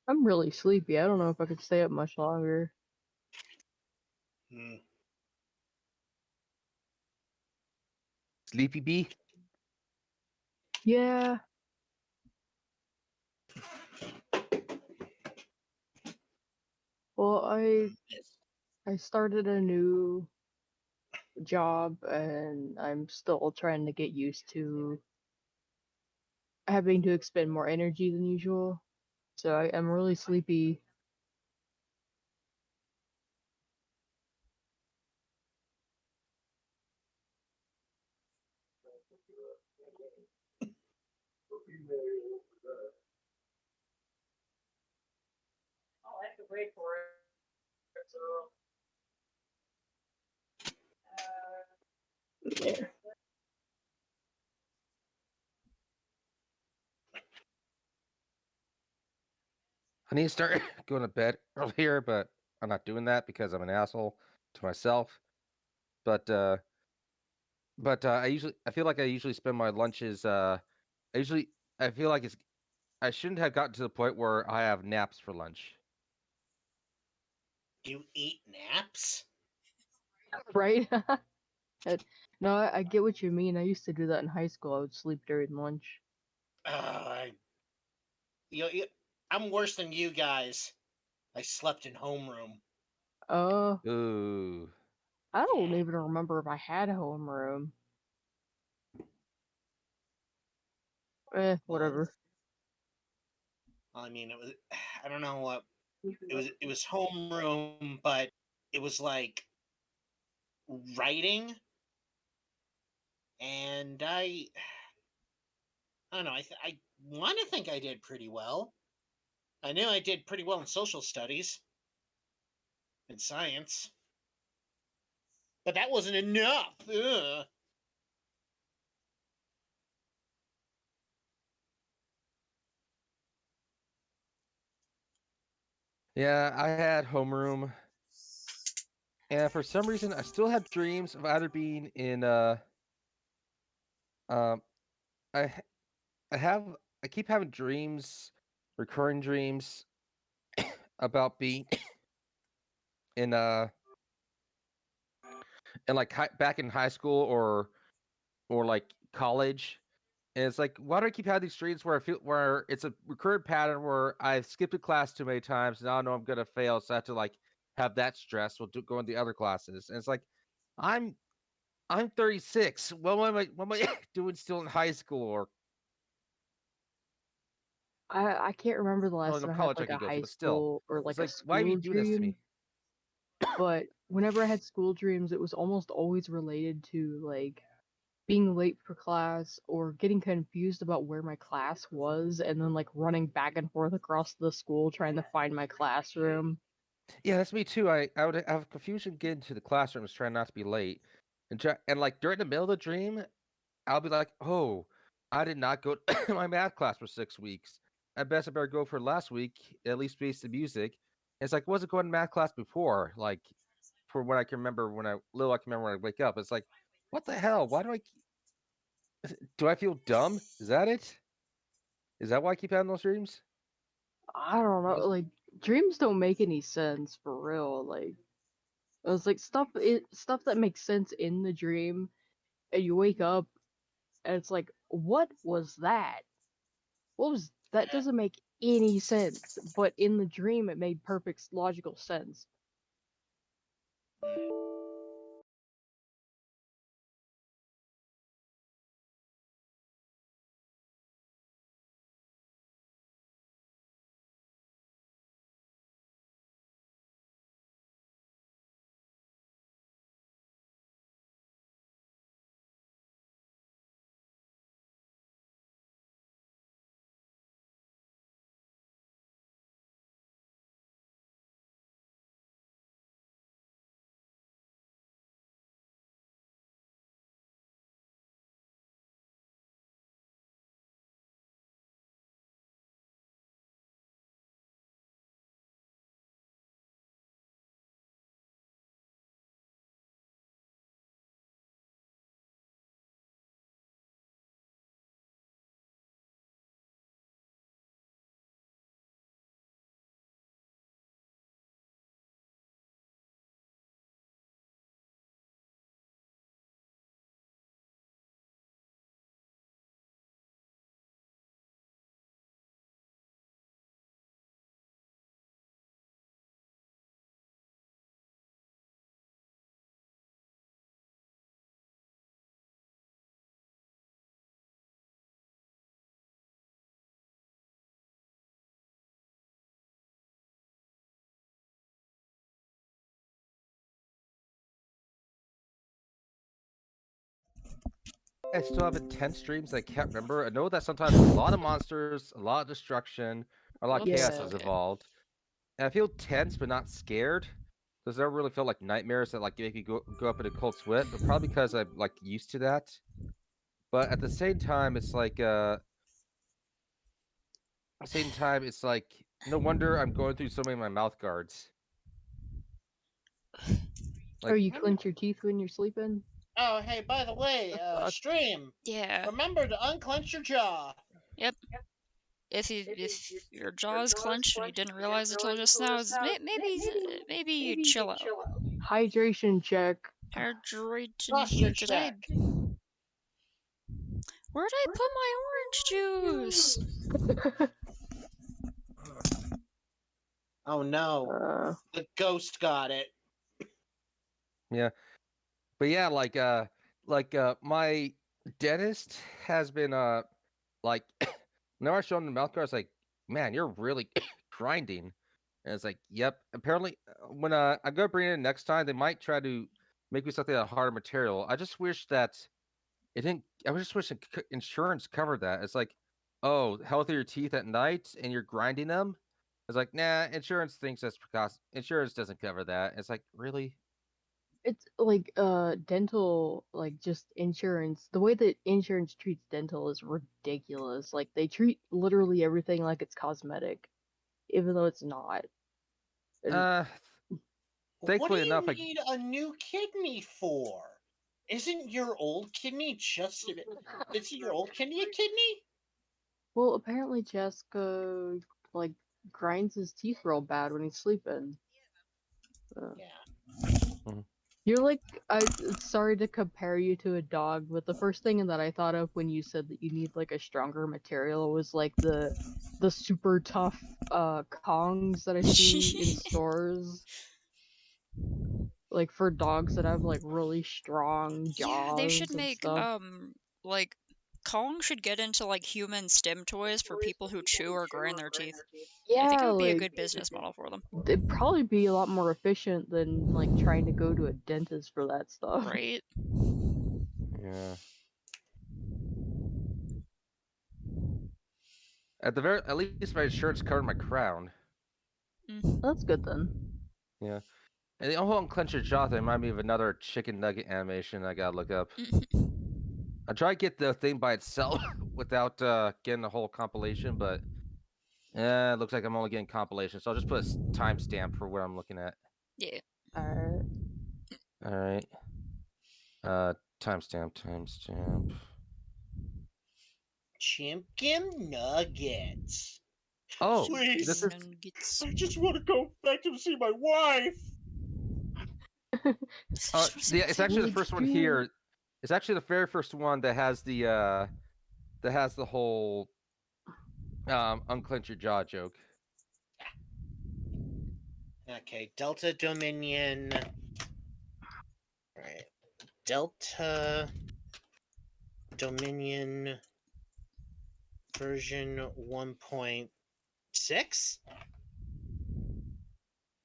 I'm really sleepy. I don't know if I could stay up much longer. Hmm. Sleepy Bee. Yeah. Well, I started a new job and I'm still trying to get used to having to expend more energy than usual. So I'm really sleepy. Yeah. I need to start going to bed earlier, but I'm not doing that because I'm an asshole to myself. But I feel like I usually spend my lunches. I feel like I shouldn't have gotten to the point where I have naps for lunch. You eat naps? Right? No, I get what you mean. I used to do that in high school. I would sleep during lunch. You, I'm worse than you guys. I slept in homeroom. Ooh. I don't even remember if I had a homeroom. Whatever. I mean, it was. I don't know what it was. It was homeroom, but it was like writing. and I don't know. I want to think I did pretty well. I knew I did pretty well in social studies and science, but that wasn't enough. Ugh. Yeah, I had homeroom, and for some reason, I still have dreams of either being in um, I h- I have I keep having dreams, recurring dreams about being in like back in high school or like college. And it's like, why do I keep having these dreams where I feel where it's a recurrent pattern where I've skipped a class too many times and now I know I'm gonna fail, so I have to like have that stress while go in the other classes. And it's like, I'm I'm 36. What am I doing still in high school or I can't remember the oh last no time I had college I like a could go to, high but still, school or it's like a like, why do you school do this to me? dream, but whenever I had school dreams, it was almost always related to like being late for class or getting confused about where my class was and then like running back and forth across the school trying to find my classroom. Yeah, that's me too. I would have confusion getting to the classrooms, trying not to be late, and like during the middle of the dream, I'll be like, "Oh, I did not go to my math class for 6 weeks. I better go for last week, at least based the music." And it's like, wasn't going to math class before, like for what I can remember when I little I can remember when I wake up. It's like, what the hell? Why do I feel dumb? Is that it? Is that why I keep having those dreams? I don't know, like dreams don't make any sense for real. Like it was like stuff that makes sense in the dream, and you wake up and it's like, what was that? What was that? Doesn't make any sense. But in the dream, it made perfect logical sense. I still have intense dreams I can't remember. I know that sometimes a lot of monsters, a lot of destruction, a lot of Well, chaos that's Yeah. has okay. evolved. And I feel tense but not scared. Does that really feel like nightmares that like make me go up in a cold sweat? But probably because I'm like used to that. But at the same time, it's like no wonder I'm going through so many of my mouth guards. Or Like you clench your teeth when you're sleeping. Oh, hey, by the way, Fuck. stream. Yeah. Remember to unclench your jaw. Yep. If your jaw is clenched and you didn't realize it till just now, maybe you chill out. Hydration check. Hydration Posture did I check. Where'd I put my orange juice? Oh no, the ghost got it. yeah, but yeah, my dentist has been like whenever I show him the mouth guards, like, man, you're really grinding. And it's like, yep. Apparently, when I go bring it in next time, they might try to make me something out of harder material. I just wish that it didn't. I was just wishing insurance covered that. It's like, oh, healthier teeth at night, and you're grinding them. It's like, nah, insurance thinks that's because insurance doesn't cover that. It's like, really? It's like dental, like just insurance. The way that insurance treats dental is ridiculous. Like they treat literally everything like it's cosmetic, even though it's not. And Uh, What do thankfully you enough, I need a new kidney for? Isn't your old kidney just isn't your old kidney a kidney? well, apparently Jessica like grinds his teeth real bad when he's sleeping. Yeah. You're like, sorry to compare you to a dog, but the first thing that I thought of when you said that you need like a stronger material was like the super tough Kongs that I see in stores. Like for dogs that have like really strong Yeah, jaws they should and make stuff. like Kong should get into like human stim toys for people who chew or grind their teeth. I think it Yeah, would be a like good business model for them. it'd probably be a lot more efficient than like trying to go to a dentist for that stuff. Right? yeah. At least my insurance covered my crown. That's good then. Yeah. And the whole unclench your jaw thing reminded me of another chicken nugget animation I gotta look up. I tried to get the thing by itself without getting the whole compilation, but it looks like I'm only getting compilation, so I'll just put a timestamp for where I'm looking at. Yeah. Alright. Timestamp. Chicken nuggets. Oh, Please. this is Nuggets. I just want to go back to see my wife. it's actually the first one here. It's actually the very first one that has the whole unclench your jaw joke. Okay, Delta Dominion. Alright. Delta Dominion version 1.6?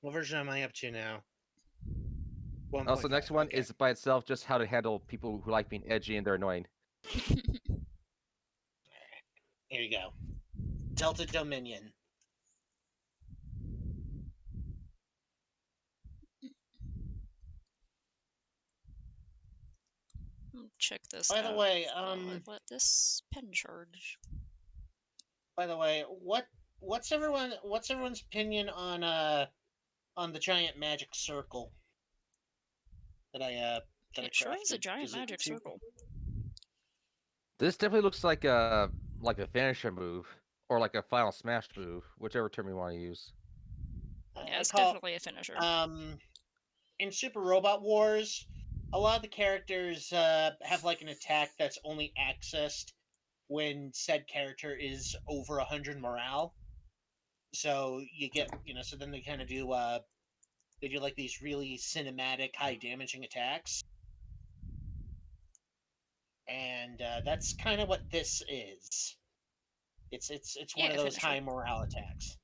What version am I up to now? Also, next one okay. is by itself just how to handle people who like being edgy and they're annoying. Here you go. Delta Dominion. Check this By out. the way, let this pen charge. By the way, what's everyone's opinion on the giant magic circle that I It sure is a crafted? giant magic circle. This definitely looks like a finisher move or like a final smash move, whichever term you want to use. Yeah, it's definitely a finisher. In Super Robot Wars, a lot of the characters have like an attack that's only accessed when said character is over 100 morale. So you get, so then they kind of do they do like these really cinematic, high damaging attacks. And that's kind of what this is. It's one of those finisher. high morale attacks.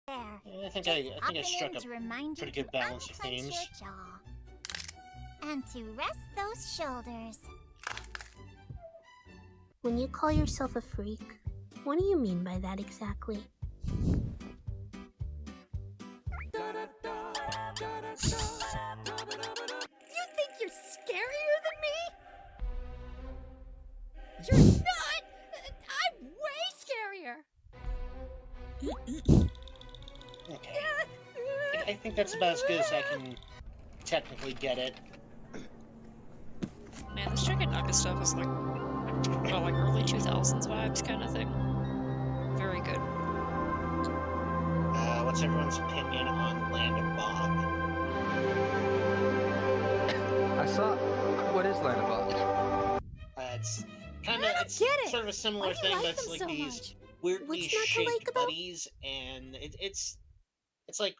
I think I struck a pretty good balance of themes. And to rest those shoulders. When you call yourself a freak, what do you mean by that exactly? You think you're scarier than me? You're not! I'm way scarier! Okay. I think that's about as good as I can technically get it. Man, this chicken nugget stuff is like early 2000s vibes kind of thing. Very good. What's everyone's opinion on Land of Bog? I saw. What is Land of Bog? It's kind of sort of a similar thing, but it's like these weirdly shaped buddies, and it's like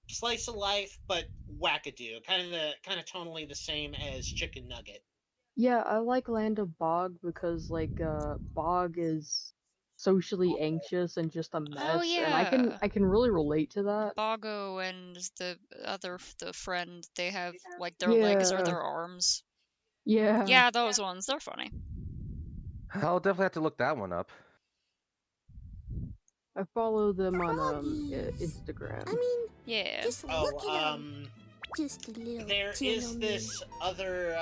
slice of life, but wackadoo. Kind of tonally the same as Chicken Nugget. Yeah, I like Land of Bog because Bog is socially anxious and just a mess, and yeah. I can really relate to that. Boggo and the friend, they have like their legs or Yeah, their arms. yeah. Yeah, those ones, they're funny. I'll definitely have to look that one up. I follow them on Froggies. Instagram. I mean, Yeah. just Oh, look at him. Just a little there is gentleman. this other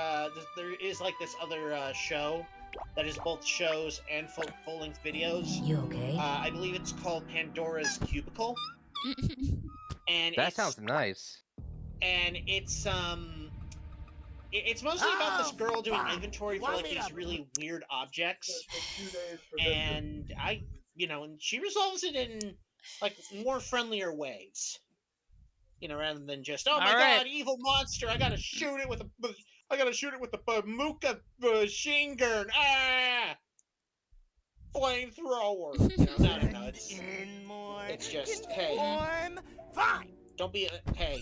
there is like this other show that is both shows and full-length videos. You okay? I believe it's called Pandora's Cubicle, and That sounds nice. and it's mostly about this girl doing fine. inventory for Wind like it these up. really weird objects, and and she resolves it in like more friendlier ways. Rather than just, oh my Alright. god, evil monster! I gotta shoot it with a bazooka machine gun. Ah, flamethrower. No. It's just, hey, Fine. don't be. Hey,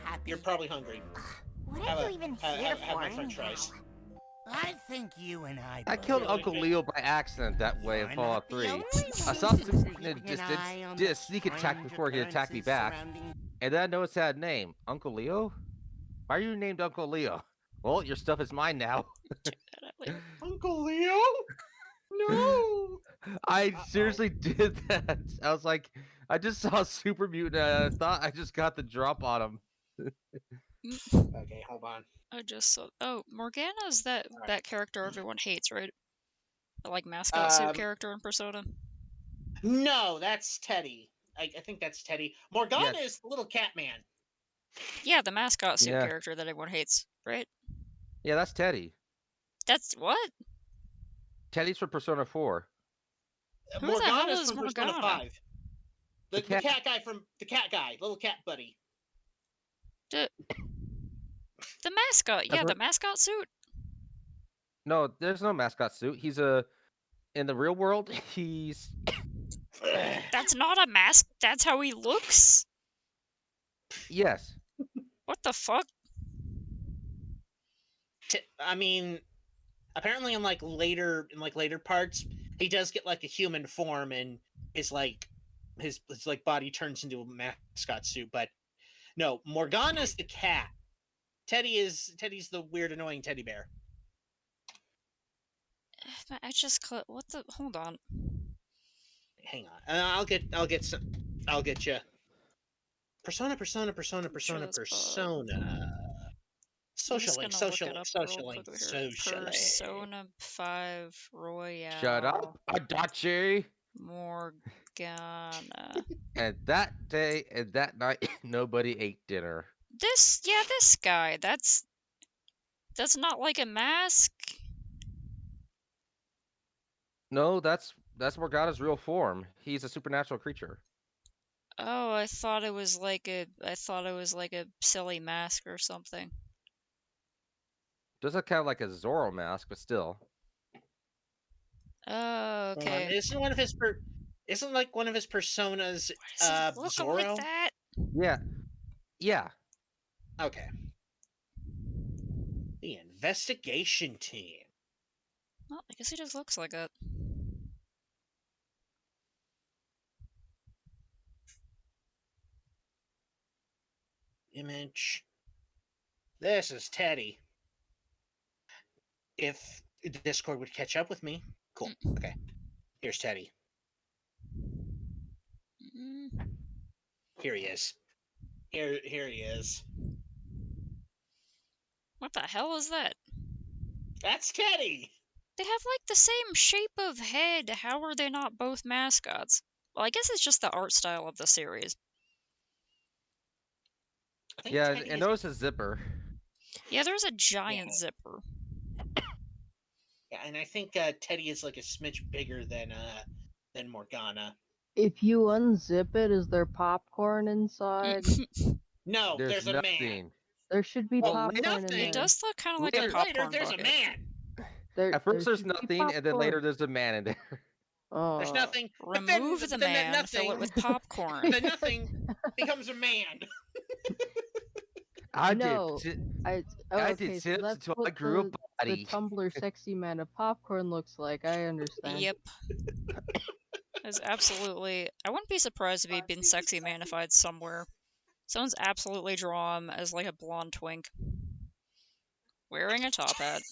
Happy. you're probably hungry. What Have are a- you even have- here have- for? have my french anyhow? fries. I think you and I. I both killed Really Uncle big. Leo by accident that way in are Fallout not the 3. only I saw ones some keeping an did a eye sneak on the attack strange before he attacked me occurrences back, surrounding- and then I noticed it had a name, Uncle Leo. Why are you named Uncle Leo? Well, your stuff is mine now. Uncle Leo? No. I Uh-oh. seriously did that. I was like, I just saw Super Mutant, and I thought I just got the drop on him. Okay, hold on. I just saw. Oh, Morgana's that character everyone hates, right? The like mascot Um, suit character in Persona. No, that's Teddy. I think that's Teddy. Morgana is the little cat man. Yeah, the mascot suit Yeah. character that everyone hates, right? Yeah, that's Teddy. That's what? Teddy's from Persona 4. Who the hell Morgana's is from Persona Morgana? 5. The cat guy, little cat buddy. The mascot. Yeah, That's the mascot suit. No, there's no mascot suit. In the real world, he's That's not a mask. That's how he looks. yes. What the fuck? I mean, apparently in later parts, he does get like a human form, and his body turns into a mascot suit. But no, Morgana's the cat. Teddy's the weird, annoying teddy bear. I just what the? Hold on. Hang on, I'll get you. Persona. Just, Social I'm link. just gonna look it up real quickly here. Social link. Persona 5 Royale. Shut up, Adachi. Morgana. And that day and that night, nobody ate dinner. This guy. That's not like a mask. No, that's Morgana's real form. He's a supernatural creature. Oh, I thought it was like a silly mask or something. Does look kind of like a Zorro mask, but still. Oh, okay. Isn't one of his personas Why does it look Zorro? like that? Yeah. Okay. The investigation team. Well, I guess he just looks like it. Image. This is Teddy. If Discord would catch up with me. Cool. Okay. Here's Teddy. Mm. Here he is. Here he is. What the hell is that? That's Teddy. They have like the same shape of head. How are they not both mascots? Well, I guess it's just the art style of the series. I think Yeah, Teddy and is- notice a zipper. Yeah, there's a giant zipper. Yeah, and I think Teddy is like a smidge bigger than Morgana. If you unzip it, is there popcorn inside? No, there's a man. nothing. There should be Well, popcorn in nothing. there. It does look kind of like Later- a popcorn Later, there's a bucket. man. At first, There there's should be nothing, and then later, popcorn. there's a man in there. Oh. There's nothing. but then- Remove but the then that man, fill it nothing- with popcorn. The nothing becomes a man. No, I I okay, did so tips that's until I what grew the- up the Tumblr sexy man of popcorn looks like. I understand. Yep. It's absolutely. I wouldn't be surprised if he'd been sexy manified somewhere. Someone's absolutely draw him as like a blonde twink. Wearing a top hat.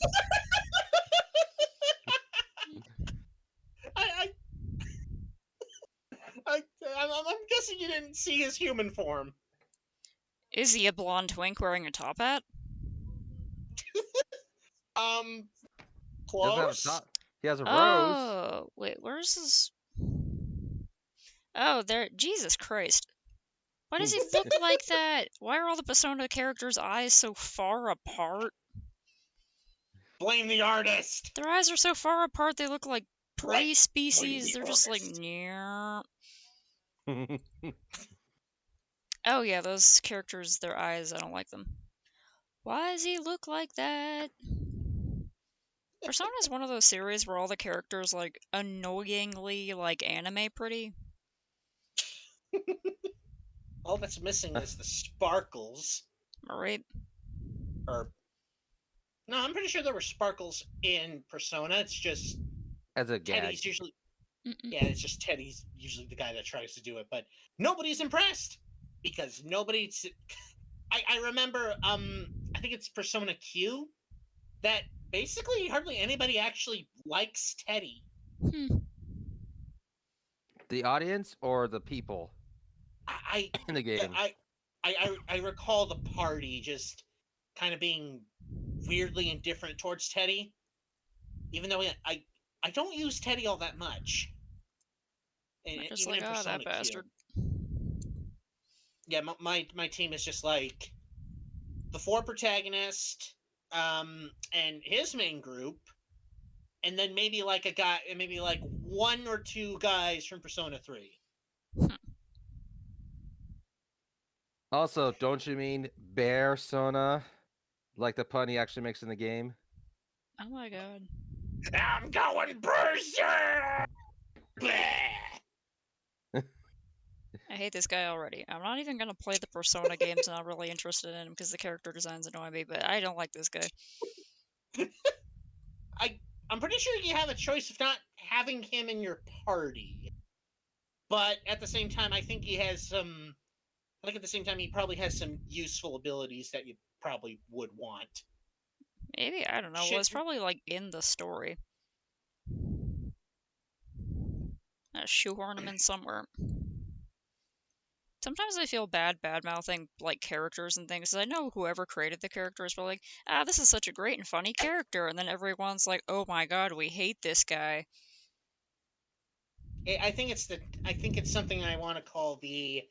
I'm guessing you didn't see his human form. Is he a blonde twink wearing a top hat? Close. He has a rose. Oh, wait, where's his... Oh, there... Jesus Christ. Why does he look like that? Why are all the Persona characters' eyes so far apart? Blame the artist. Their eyes are so far apart, they look like prey Blame species. the They're just like... artist. Nyeh. Oh yeah, those characters, their eyes, I don't like them. Why does he look like that? Persona is one of those series where all the characters, like, annoyingly, like, anime pretty. All that's missing is the sparkles. Right? Or no, I'm pretty sure there were sparkles in Persona. It's just As a gag. Teddy's usually Mm-mm. yeah, it's just Teddy's usually the guy that tries to do it, but nobody's impressed because nobody's. I remember I think it's Persona Q that basically hardly anybody actually likes Teddy. The audience or the people I in the game? I recall the party just kind of being weirdly indifferent towards Teddy, even though I don't use Teddy all that much. And They're just even like, in oh, Persona that Q. bastard. Yeah, my team is just like the 4 protagonists, and his main group, and then maybe like a guy, maybe like 1 or 2 guys from Persona 3. Also, don't you mean Bear Sona? Like the pun he actually makes in the game? Oh my god. I'm going berserk! I hate this guy already. I'm not even gonna play the Persona games. I'm not really interested in him because the character designs annoy me, but I don't like this guy. I'm pretty sure you have a choice of not having him in your party. But at the same time, I think he has some... I think at the same time, he probably has some useful abilities that you probably would want. Maybe, I don't know. Well, it's probably like in the story. Shoehorn him in somewhere. Sometimes I feel bad-mouthing, like, characters and things, 'cause I know whoever created the character is probably like, ah, this is such a great and funny character, and then everyone's like, oh my god, we hate this guy. I think it's something I want to call the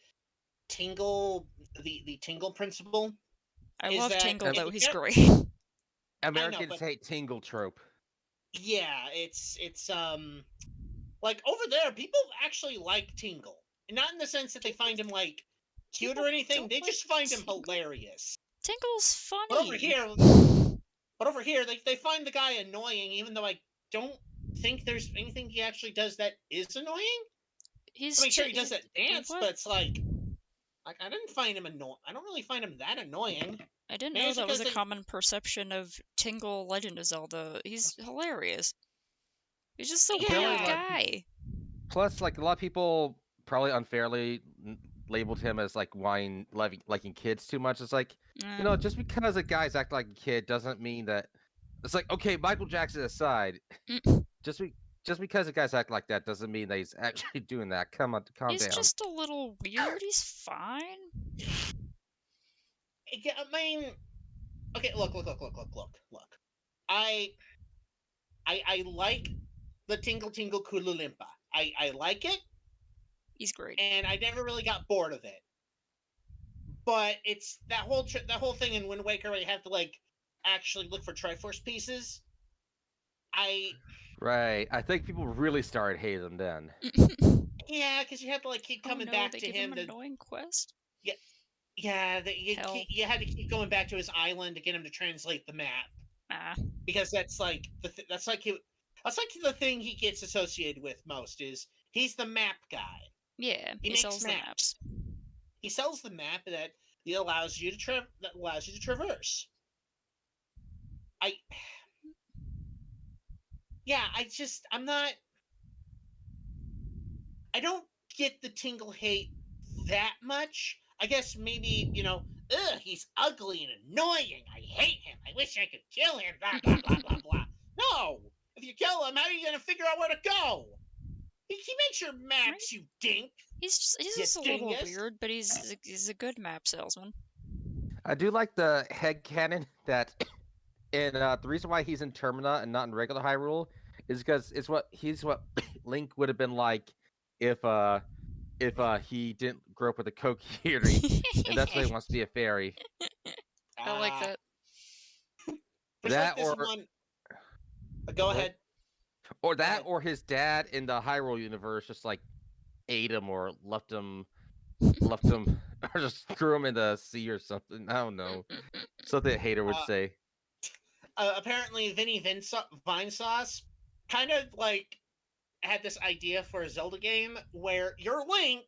Tingle, the Tingle principle. I Is love that Tingle, if though, you he's get- great. Americans but- hate Tingle trope. Yeah, it's like over there, people actually like Tingle. Not in the sense that they find him like cute People or anything. don't They like just find him Tingle. hilarious. Tingle's funny. But over here, they find the guy annoying, even though I don't think there's anything he actually does that is annoying. He's I mean, sure, he does that dance, what? but it's like I didn't find him annoying. I don't really find him that annoying. I didn't Maybe know it's that was a because they- common perception of Tingle Legend of Zelda. He's hilarious. He's just a Yeah. weird guy. Plus, like, a lot of people probably unfairly labeled him as, like, liking kids too much. It's like, you know, just because a guy's acting like a kid doesn't mean that... It's like, okay, Michael Jackson aside, just because a guy's acting like that doesn't mean that he's actually doing that. Calm He's down. just a little weird. He's fine. Yeah, I mean, okay, look. I like the Tingle Tingle Kululimpa. I like it, He's great. and I never really got bored of it. But it's that whole thing in Wind Waker where you have to like actually look for Triforce pieces. Right. I think people really started hating him then. Yeah, because you have to like keep coming oh, no, back they to give him. an annoying quest. Yeah, Hell. you had to keep going back to his island to get him to translate the map. Ah, Because that's like that's like the thing he gets associated with most is he's the map guy. yeah. He He makes sells the maps. maps. He sells the map that allows you to traverse. yeah, I'm not. I don't get the Tingle hate that much. I guess maybe, ugh, he's ugly and annoying. I hate him. I wish I could kill him. Blah, blah, blah, blah, blah. No! If you kill him, how are you going to figure out where to go? He makes your maps, you dink. He's You just a little dingus. weird, but he's a good map salesman. I do like the headcanon that and the reason why he's in Termina and not in regular Hyrule is because he's what Link would have been like if he didn't grow up with a Kokiri, and that's why he wants to be a fairy. I like that. There's That like this or- one. Go What? ahead. Or that, ahead. or his dad in the Hyrule universe just like ate him or left him, or just threw him in the sea or something. I don't know. Something a hater would say. Apparently, Vinesauce kind of like had this idea for a Zelda game where you're Link,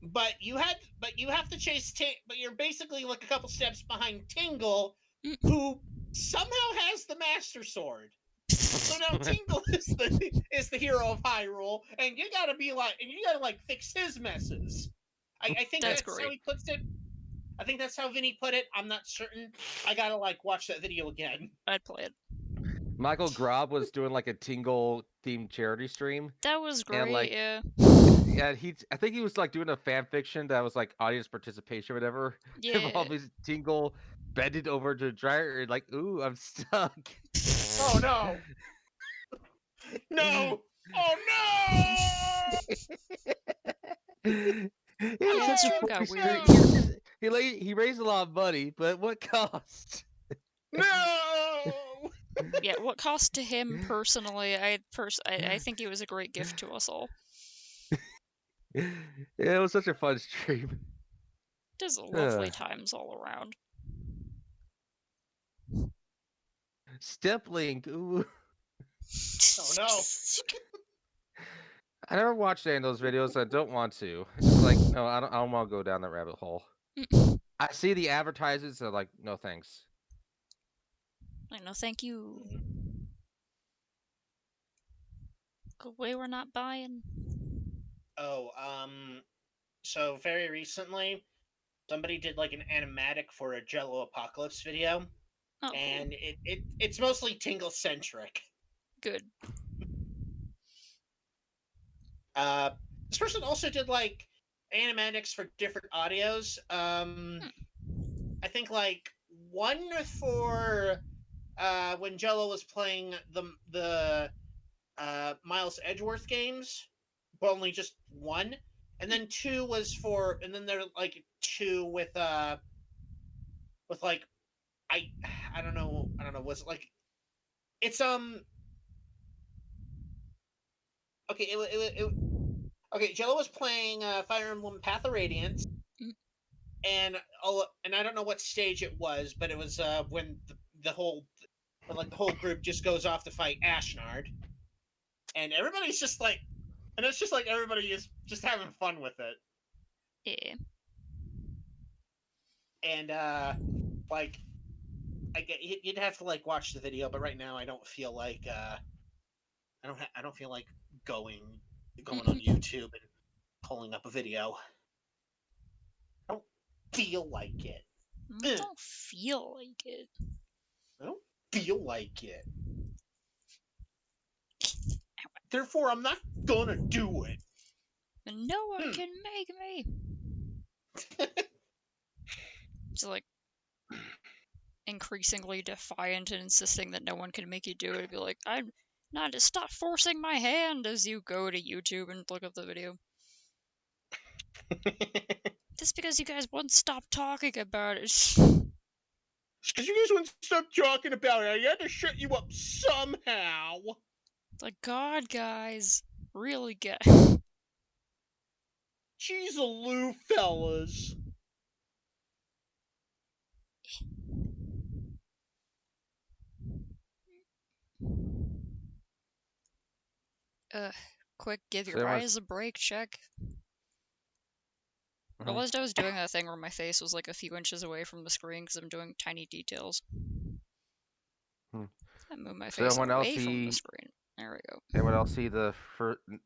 but you have to chase but you're basically like a couple steps behind Tingle, who somehow has the Master Sword. So now Tingle is the hero of Hyrule, and you gotta fix his messes. I think That's that's how great. he puts it. I think that's how Vinny put it. I'm not certain. I gotta watch that video again. I'd play it. Michael Grob was doing like a Tingle themed charity stream. That was great, like, yeah. Yeah, I think he was like doing a fan fiction that was like audience participation or whatever. Yeah. Involving Tingle bending over to dryer and like, ooh, I'm stuck. Oh no! No! Oh no! Yeah, that such stream a got funny weird. stream. He raised a lot of money, but at what cost? No! Yeah, what cost to him personally? I think it was a great gift to us all. Yeah, it was such a fun stream. Just lovely times all around. Step Link, ooh. Oh no! I never watched any of those videos. I don't want to. It's like, no, I don't want to go down that rabbit hole. I see the advertisements. I'm like, no thanks. Like, no, thank you. Go away, we're not buying. Oh, so very recently, somebody did like an animatic for a Jello Apocalypse video, Oh, and it's mostly Tingle centric. good. This person also did like animatics for different audios. I think like one for when Jello was playing the Miles Edgeworth games, but only just one. And then two was for, and then there like two with like I don't know, was it like it's okay, okay, Jello was playing Fire Emblem Path of Radiance, and I don't know what stage it was, but it was when the whole group just goes off to fight Ashnard, and everybody's just like, and it's just like everybody is just having fun with it. Yeah. And like, you'd have to like watch the video, but right now I don't feel like I don't feel like going on YouTube and pulling up a video. I don't feel like it. I don't feel like it. I don't feel like it. Therefore, I'm not gonna do it. And no one can make me. It's like increasingly defiant and insisting that no one can make you do it. It'd be like, I'm not to stop forcing my hand as you go to YouTube and look up the video. Just because you guys won't stop talking about it. Because you guys wouldn't stop talking about it. I had to shut you up somehow. It's like, God, guys. Really get. Jeez aloo, fellas. Quick, give So your there was- eyes a break check. Realized I was doing that thing where my face was like a few inches away from the screen because I'm doing tiny details. I move my So face everyone else away from the see- screen. There we go. Anyone else see the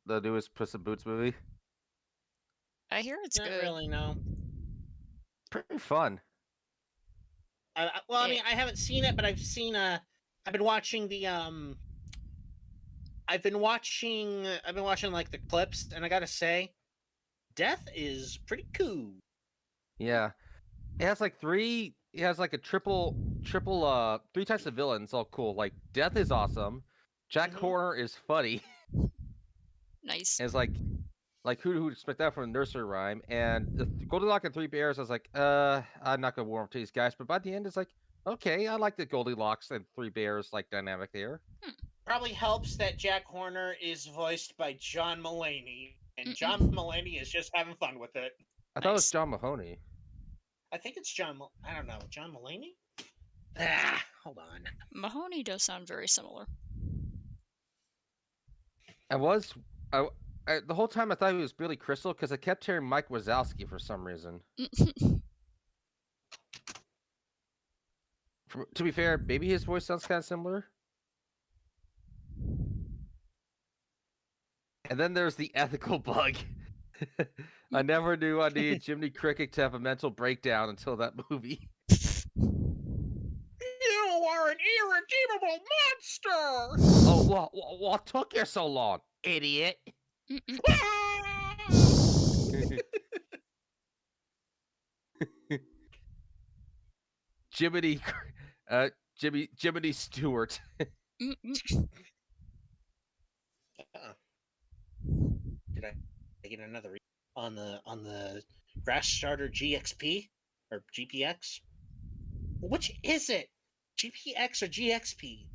newest Puss in Boots movie? I hear it's Not good. really, no. Pretty fun. Well, I mean, I haven't seen it, but I've seen I've been watching the I've been watching like the clips, and I gotta say, Death is pretty cool. Yeah, it has like three. It has like a triple three types of villains. All cool. Like Death is awesome. Jack Mhm. Horner is funny. Nice. And it's like who would expect that from a nursery rhyme? And the Goldilocks and Three Bears, I was like, I'm not gonna warm up to these guys. But by the end, it's like, okay, I like the Goldilocks and Three Bears like dynamic there. Probably helps that Jack Horner is voiced by John Mulaney, and John Mulaney is just having fun with it. I thought it was Nice. John Mahoney. I think it's I don't know, John Mulaney? Hold on. Mahoney does sound very similar. The whole time I thought he was Billy Crystal because I kept hearing Mike Wazowski for some reason. To be fair, maybe his voice sounds kind of similar. And then there's the ethical bug. I never knew I needed Jiminy Cricket to have a mental breakdown until that movie. You are an irredeemable monster! Oh, what took you so long, idiot? Jiminy Stewart. Did I get another on the Grass Starter GXP or GPX? Which is it? GPX or GXP?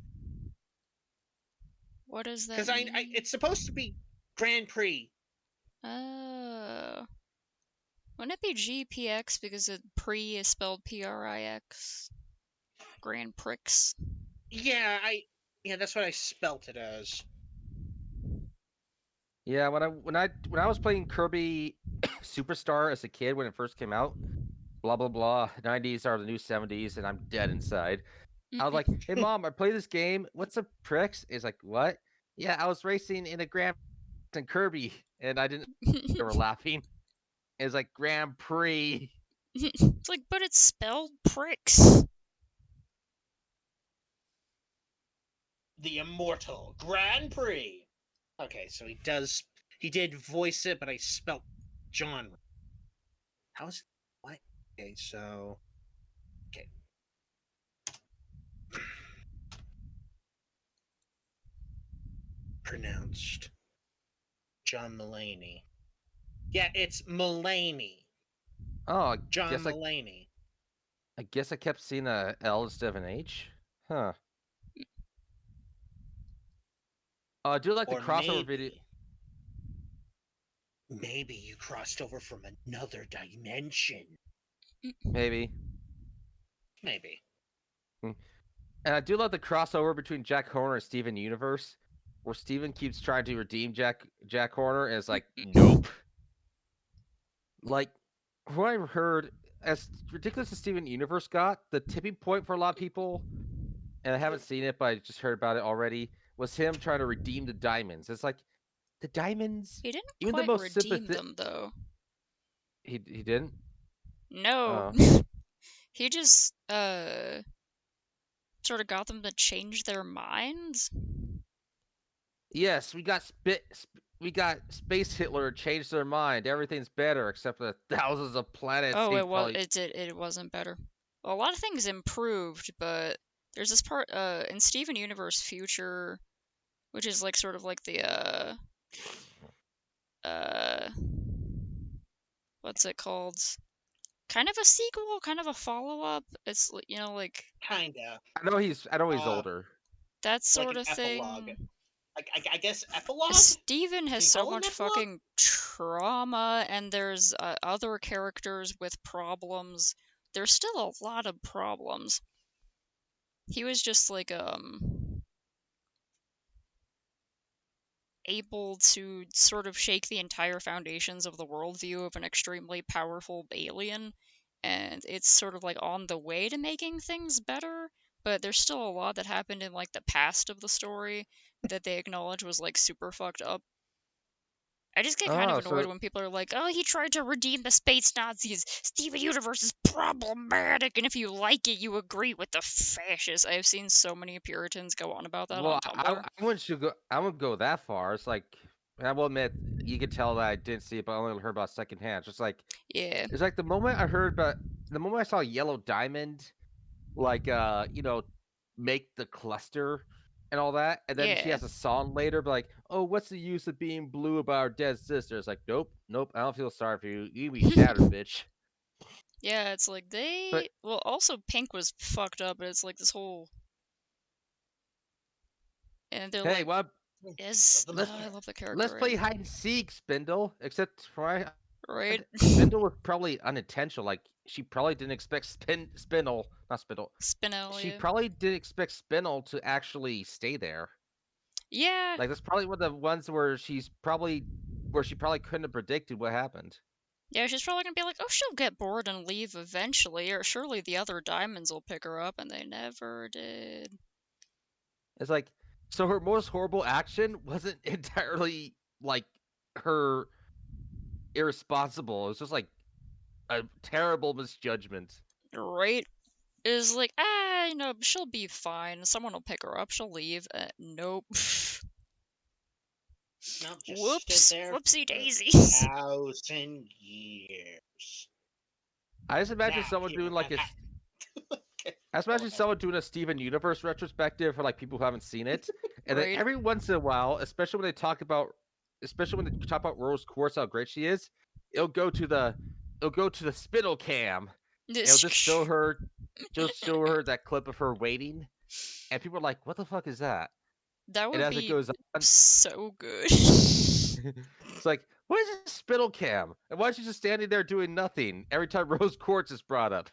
What is that? Because it's supposed to be Grand Prix. Oh. Wouldn't it be GPX because pre is spelled PRIX? Grand Prix. Yeah, that's what I spelt it as. Yeah, when I was playing Kirby Superstar as a kid when it first came out, blah blah blah, 90s are the new 70s, and I'm dead inside. I was like, "Hey mom, I play this game. What's a Prix?" It's like, "What?" Yeah, I was racing in a Grand and Kirby, and I didn't. They were laughing. It's like Grand Prix. It's like, but it's spelled Prix. The immortal Grand Prix. Okay, so he did voice it, but I spelt John. How's what? Okay, so okay. Pronounced John Mulaney. Yeah, it's Mulaney. Oh, John Mulaney. I guess I kept seeing a L instead of an H. Huh. I do like the crossover video. Maybe you crossed over from another dimension. Maybe. Maybe. And I do love the crossover between Jack Horner and Steven Universe, where Steven keeps trying to redeem Jack Horner, and it's like, nope. Like, what I've heard, as ridiculous as Steven Universe got, the tipping point for a lot of people, and I haven't seen it, but I just heard about it already, was him trying to redeem the diamonds. It's like, the diamonds... He didn't even quite the most redeem them, though. He didn't? No. He just, sort of got them to change their minds. Yes, we got Space Hitler changed their mind. Everything's better except for the thousands of planets. Oh, it wasn't better. Well, a lot of things improved, but there's this part in Steven Universe Future, which is like sort of like the what's it called? Kind of a sequel, kind of a follow-up. It's like kinda. I know he's older. That sort like of thing. Epilogue. Like I guess epilogue. Steven has so much fucking trauma, and there's other characters with problems. There's still a lot of problems. He was just like able to sort of shake the entire foundations of the worldview of an extremely powerful alien, and it's sort of like on the way to making things better, but there's still a lot that happened in like the past of the story that they acknowledge was like super fucked up. I just get kind Oh, of annoyed so when people are like, "Oh, he tried to redeem the space Nazis. Steven Universe is problematic, and if you like it, you agree with the fascists." I have seen so many Puritans go on about that on well, Tumblr. I wouldn't go. I wouldn't go that far. It's like I will admit you could tell that I didn't see it, but I only heard about secondhand. Just like Yeah, it's like the moment I heard about the moment I saw Yellow Diamond, like make the cluster and all that, and then she yeah, has a song later, but like, oh, what's the use of being blue about our dead sister? It's like, nope, nope, I don't feel sorry for you. You be shattered, bitch. yeah. It's like But well, also Pink was fucked up, but it's like this whole, and they're hey, like, well, Doesn't let's I love the character let's play writing, hide and seek, Spindle. Except for right? Spindle was probably unintentional. Like she probably didn't expect Spindle, not Spindle. Spinel, She yeah. probably didn't expect Spindle to actually stay there. Yeah, Like that's probably one of the ones where she probably couldn't have predicted what happened. yeah, she's probably gonna be like, oh, she'll get bored and leave eventually, or surely the other diamonds will pick her up, and they never did. It's like so her most horrible action wasn't entirely like her irresponsible. It was just like a terrible misjudgment. Right? Is like, she'll be fine. Someone will pick her up. She'll leave. Nope. No, just Whoops. stood there Whoopsie for daisies. 1,000 years. I just imagine Now, someone here, doing like a I just imagine someone doing a Steven Universe retrospective for like people who haven't seen it, and then Right? every once in a while, especially when they talk about Rose Quartz, how great she is, it'll go to the spittle cam. It'll just show her that clip of her waiting, and people are like, "What the fuck is that?" That And would as it be goes on, so good. it's like, "What is this spittle cam? And why is she just standing there doing nothing every time Rose Quartz is brought up?"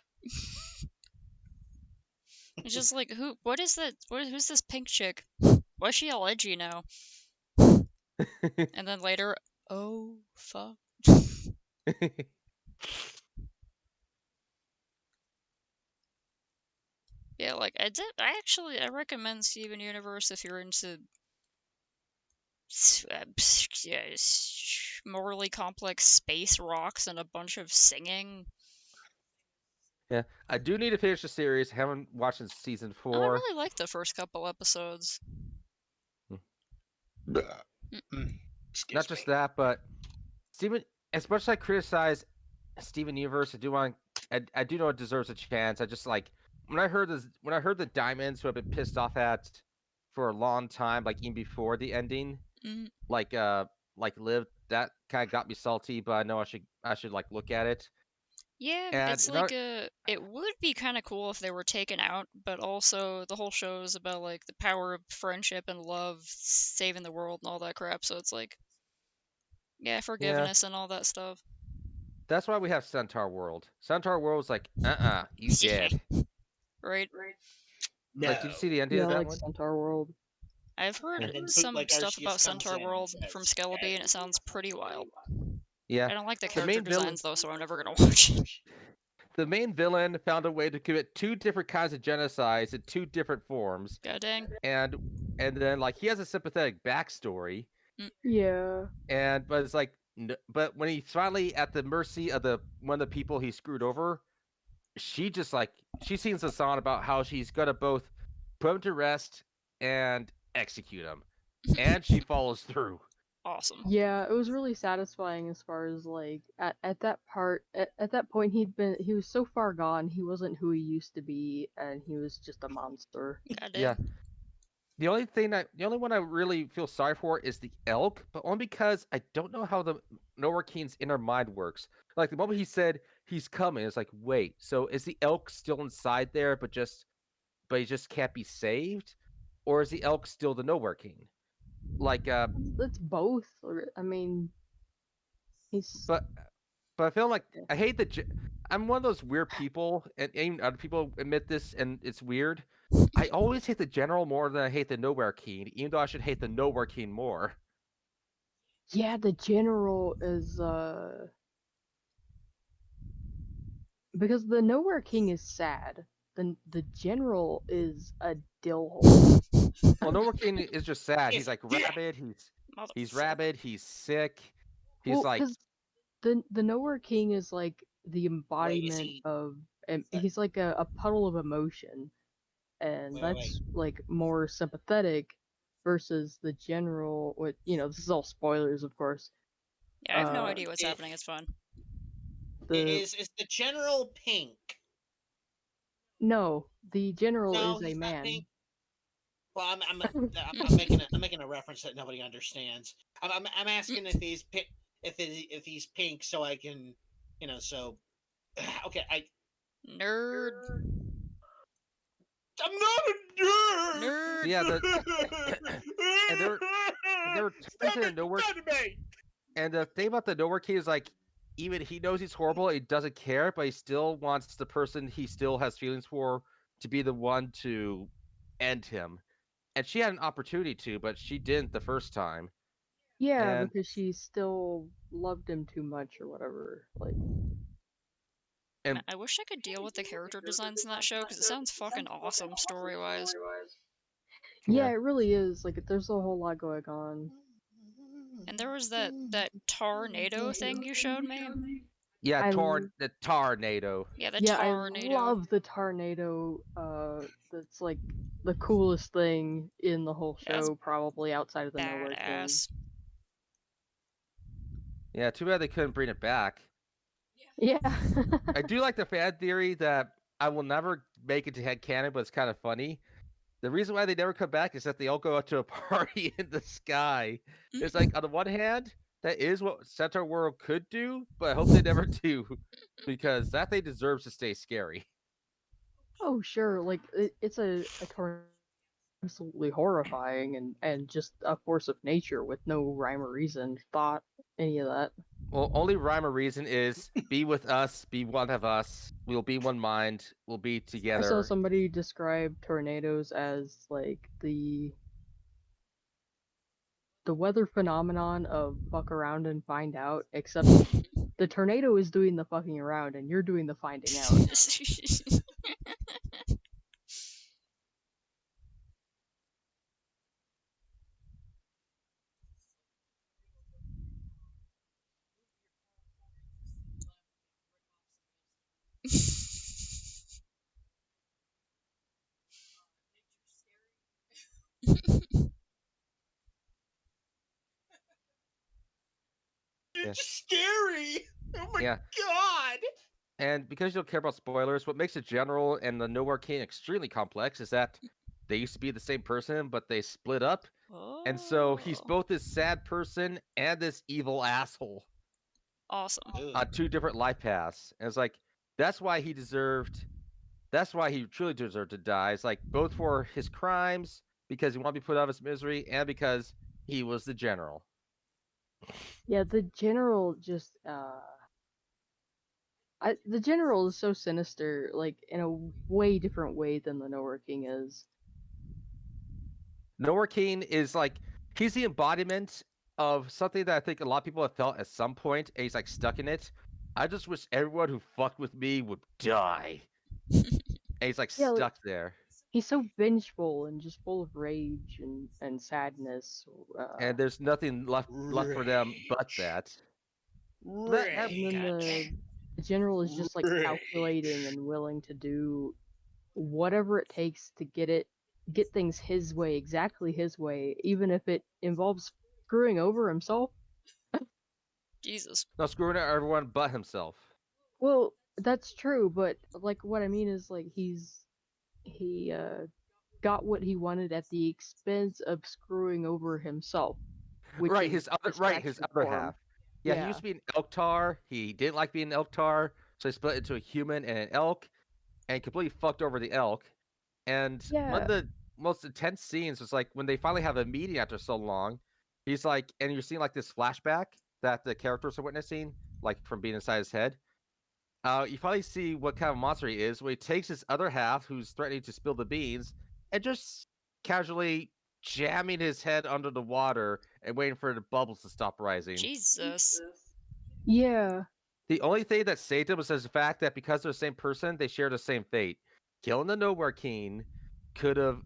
It's just like, what is that? Who's this pink chick? Why is she all edgy now? And then later, oh, fuck. Yeah, like, I recommend Steven Universe if you're into morally complex space rocks and a bunch of singing. Yeah, I do need to finish the series. I haven't watched since season Oh, I 4. really liked the first couple episodes. Excuse Not just me. that, but Steven, as much as I criticize Steven Universe, I do know it deserves a chance. I just like when I heard the Diamonds who have been pissed off at for a long time, like even before the ending, Mm, like Liv, that kind of got me salty. But I know I should like look at it. yeah, And it's like it would be kind of cool if they were taken out, but also the whole show is about like the power of friendship and love saving the world and all that crap. So it's like, yeah, forgiveness and all that stuff. that's why we have Centaur World. Centaur World's like, you Yeah. dead. Right? No. Like, did you see the ending Yeah, of that like one? Centaur World. I've heard And then some Bootleg stuff Arceus about comes Centaur in and World says, from Skelebi, "Dead." and it sounds pretty wild. Yeah. I don't like the The character main villain- designs though, so I'm never gonna watch it. The main villain found a way to commit 2 different kinds of genocides in 2 different forms, God dang. and then like he has a sympathetic backstory, Yeah. but it's like, but when he's finally at the mercy of one of the people he screwed over, she sings a song about how she's gonna both put him to rest and execute him, and she follows through. Awesome. Yeah, it was really satisfying as far as like at that part at that point he was so far gone, he wasn't who he used to be and he was just a monster. God dang. Yeah. The only one I really feel sorry for is the elk, but only because I don't know how the Norakeen's inner mind works. Like the moment he said he's coming, it's like, wait, so is the elk still inside there, but he just can't be saved, or is the elk still the Norakeen? Like, It's both. I mean, he's but I feel like I hate I'm one of those weird people, and even other people admit this, and it's weird. I always hate the general more than I hate the Norakeen, even though I should hate the Norakeen more. yeah, the general is because the Nowhere King is sad. the general is a dill hole. Well, Nowhere King is just sad. He's Yes, like yeah. rabid. He's Motherfucker. rabid. He's sick. He's Well, like, because the Nowhere King is like the embodiment he- of, and Sorry. he's like a puddle of emotion, and Wait, that's like more sympathetic versus the general. What this is all spoilers, of course. Yeah, I have no Uh, idea what's happening. It's fun. Is the general pink? No, the general No, is a he's not man. pink. Well, I'm making a reference that nobody understands. I'm asking if he's if he's pink, so I can, so okay. Nerd. I'm not a nerd. Nerd. yeah, and they're Stop trying to making Nowhere. fun of me. And the thing about the Nowhere King is like, even he knows he's horrible, he doesn't care, but he still wants the person he still has feelings for to be the one to end him. And she had an opportunity to, but she didn't the first time. Yeah, And because she still loved him too much or whatever. Like, and I wish I could deal with the character designs in that show because it sounds fucking awesome story-wise. yeah, Yeah. it really is. Like, there's a whole lot going on. And there was that tornado thing you showed me. yeah, I- the tornado. Yeah, the Yeah, tornado. I love the tornado. That's like the coolest thing in the whole That's show, probably outside of the Nowhere King. Badass. Yeah, too bad they couldn't bring it back. Yeah. I do like the fan theory that I will never make it to headcanon, but it's kind of funny. The reason why they never come back is that they all go out to a party in the sky. It's like, on the one hand, that is what Centaur World could do, but I hope they never do, because that thing deserves to stay scary. Oh, sure. Like, it's a tornado, absolutely horrifying and just a force of nature with no rhyme or reason, thought, any of that. Well, only rhyme or reason is be with us, be one of us. We'll be one mind. We'll be I together. saw somebody describe tornadoes as like the weather phenomenon of fuck around and find out, except the tornado is doing the fucking around and you're doing the finding out. You're Yeah. just scary. Oh my Yeah. god. And because you don't care about spoilers, what makes the General and the Nowhere King extremely complex is that they used to be the same person, but they split up. And so he's Oh. both this sad person and this evil asshole Awesome. on two different life paths. And it's like, that's why he truly deserved to die. It's like both for his crimes, because he wanted to be put out of his misery, and because he was the General. Yeah, the general just the general is so sinister, like in a way different way than the Nowhere King is. Nowhere King is like, he's the embodiment of something that I think a lot of people have felt at some point, and he's like stuck in it. I just wish everyone who fucked with me would die. And he's like Yeah, like- stuck there. He's so vengeful and just full of rage and sadness. And there's nothing left for them but that. and then Rage. the general is just like Rage. calculating and willing to do whatever it takes to get things his way, exactly his way, even if it involves screwing over himself. Jesus. No, screwing everyone but himself. Well, that's true, but like what I mean is like he got what he wanted at the expense of screwing over himself. Which Right, is his other distraction for him. half. Yeah, he used to be an Elktar. He didn't like being an Elktar, so he split into a human and an elk, and completely fucked over the elk. And one Yeah. of the most intense scenes was like when they finally have a meeting after so long. He's like, and you're seeing like this flashback that the characters are witnessing, like from being inside his head. You finally see what kind of monster he is, where he takes his other half, who's threatening to spill the beans, and just casually jamming his head under the water and waiting for the bubbles to stop rising. Jesus. Yeah. The only thing that saved him was the fact that because they're the same person, they share the same fate. killing the Nowhere King could have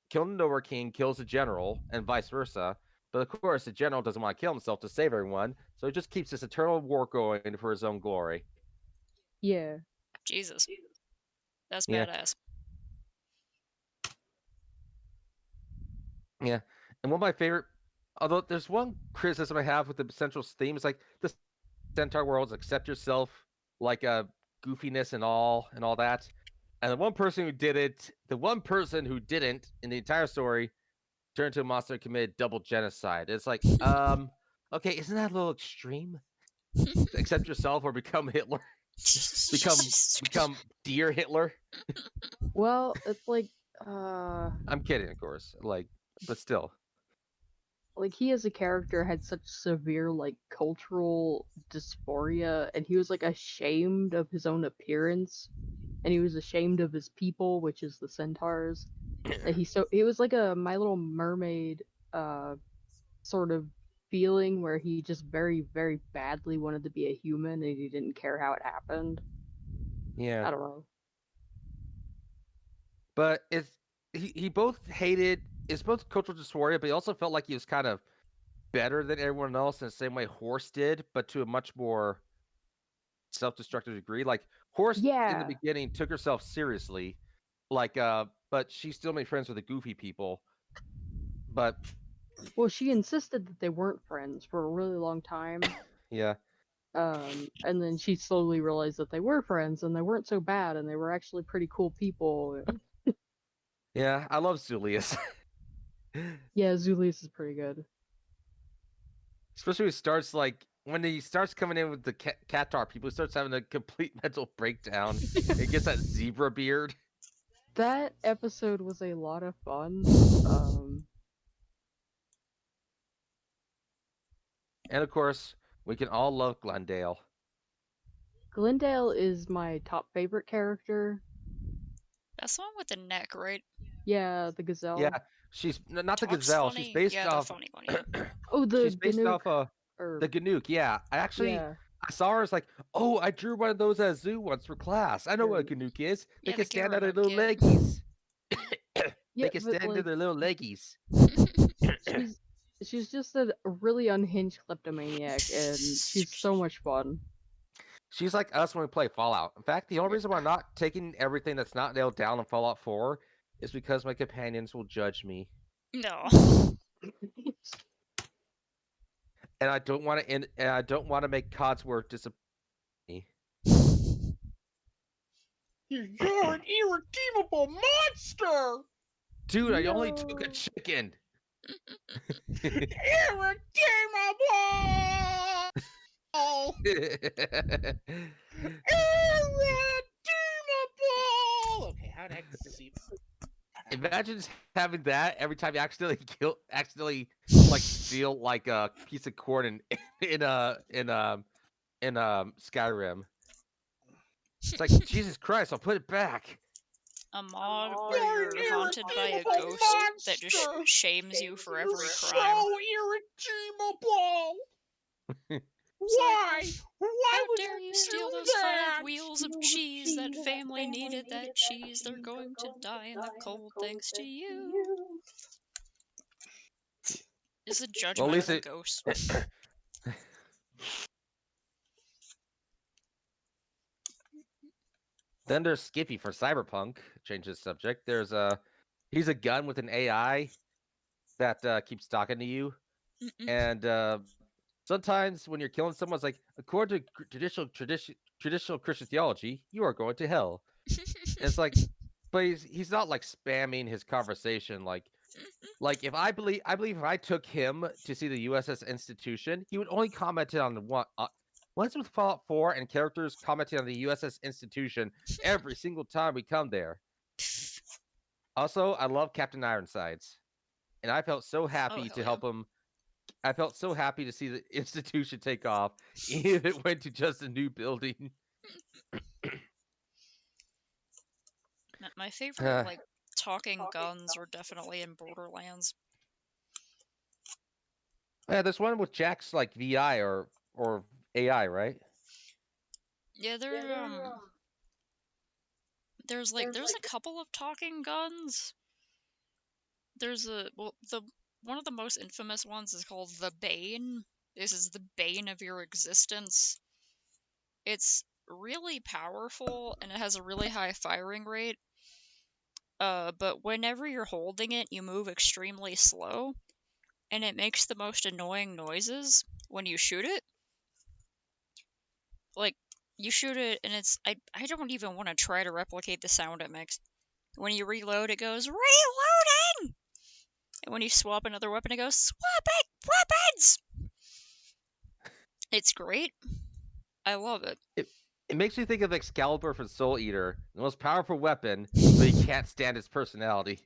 killing the Nowhere King kills the general, and vice versa. But of course, the general doesn't want to kill himself to save everyone, so he just keeps this eternal war going for his own glory. Yeah. Jesus. That's Yeah. badass. Yeah, and one of my favorite, although there's one criticism I have with the central theme is like the Centaur worlds accept yourself, like goofiness and all that. And the one person who did it, the one person who didn't in the entire story, turned to a monster and committed double genocide. It's like, okay, isn't that a little extreme? Accept yourself or become Hitler, become dear Hitler. Well, it's like I'm kidding, of course. Like, but still. like he as a character had such severe like cultural dysphoria, and he was like ashamed of his own appearance, and he was ashamed of his people, which is the centaurs. That he was like a My Little Mermaid sort of feeling where he just very very badly wanted to be a human and he didn't care how it happened. Yeah. I don't know. But he both hated it's both cultural dysphoria, but he also felt like he was kind of better than everyone else in the same way Horse did, but to a much more self-destructive degree. Like Horse in the Yeah. beginning took herself seriously, like but she still made friends with the goofy people. But Well, she insisted that they weren't friends for a really long time. yeah. And then she slowly realized that they were friends and they weren't so bad and they were actually pretty cool people. Yeah, I love Zulius. Yeah, Zulius is pretty good. Especially when he starts when he starts coming in with the Qatar people, he starts having a complete mental breakdown. He gets that zebra beard. That episode was a lot of fun. And of course, we can all love Glendale. Glendale is my top favorite character. That's the one with the neck, right? Yeah, the gazelle. Yeah, she's not the Talks gazelle. funny. She's based Yeah, off. the funny one. Yeah. Oh, the She's based Ganook, off or the Ganook. Yeah, I saw her as like, oh, I drew one of those at a zoo once for class. I know what a Ganook is. They Yeah, can the stand on their Garanook, little yeah. leggies. yeah, They can but, stand on like, their little leggies. she's just a really unhinged kleptomaniac, and she's so much fun. She's like us when we play Fallout. In fact, the only reason why I'm not taking everything that's not nailed down in Fallout 4 is because my companions will judge me. No. And I don't want to end. And I don't want to make Codsworth disappoint me. You're an irredeemable monster! Dude, I only took a chicken. Irredeemable! Irredeemable! Okay, how did I see? Imagine just having that every time you accidentally steal like a piece of corn in Skyrim. It's like Jesus Christ, I'll put it back. A mod where you're haunted by a ghost that just shames you for every crime. So irredeemable! Why? Why How would dare you steal do those that? 5 wheels of cheese? That family needed that cheese. They're going to die in the cold thanks to you. Is the judgment of a ghost. Then there's Skippy for Cyberpunk. Change the subject. He's a gun with an AI that keeps talking to you. And sometimes when you're killing someone, it's like, according to traditional Christian theology, you are going to hell. It's like, but he's not like spamming his conversation. Like if I believe if I took him to see the USS Institution, he would only comment on the one. Once with Fallout 4 and characters commenting on the USS Institution every single time we come there. Also, I love Captain Ironsides, and I felt so happy to help him. I felt so happy to see the Institution take off, even if it went to just a new building. My favorite, talking guns were definitely in Borderlands. Yeah, there's one with Jack's VI or AI, right? Yeah, there's a couple of talking guns. There's the one of the most infamous ones is called the Bane. This is the bane of your existence. It's really powerful and it has a really high firing rate. But whenever you're holding it, you move extremely slow, and it makes the most annoying noises when you shoot it. Like, you shoot it, and it's... I don't even want to try to replicate the sound it makes. When you reload, it goes, "Reloading!" And when you swap another weapon, it goes, "Swapping weapons!" It's great. I love it. It makes me think of Excalibur from Soul Eater, the most powerful weapon, but you can't stand its personality.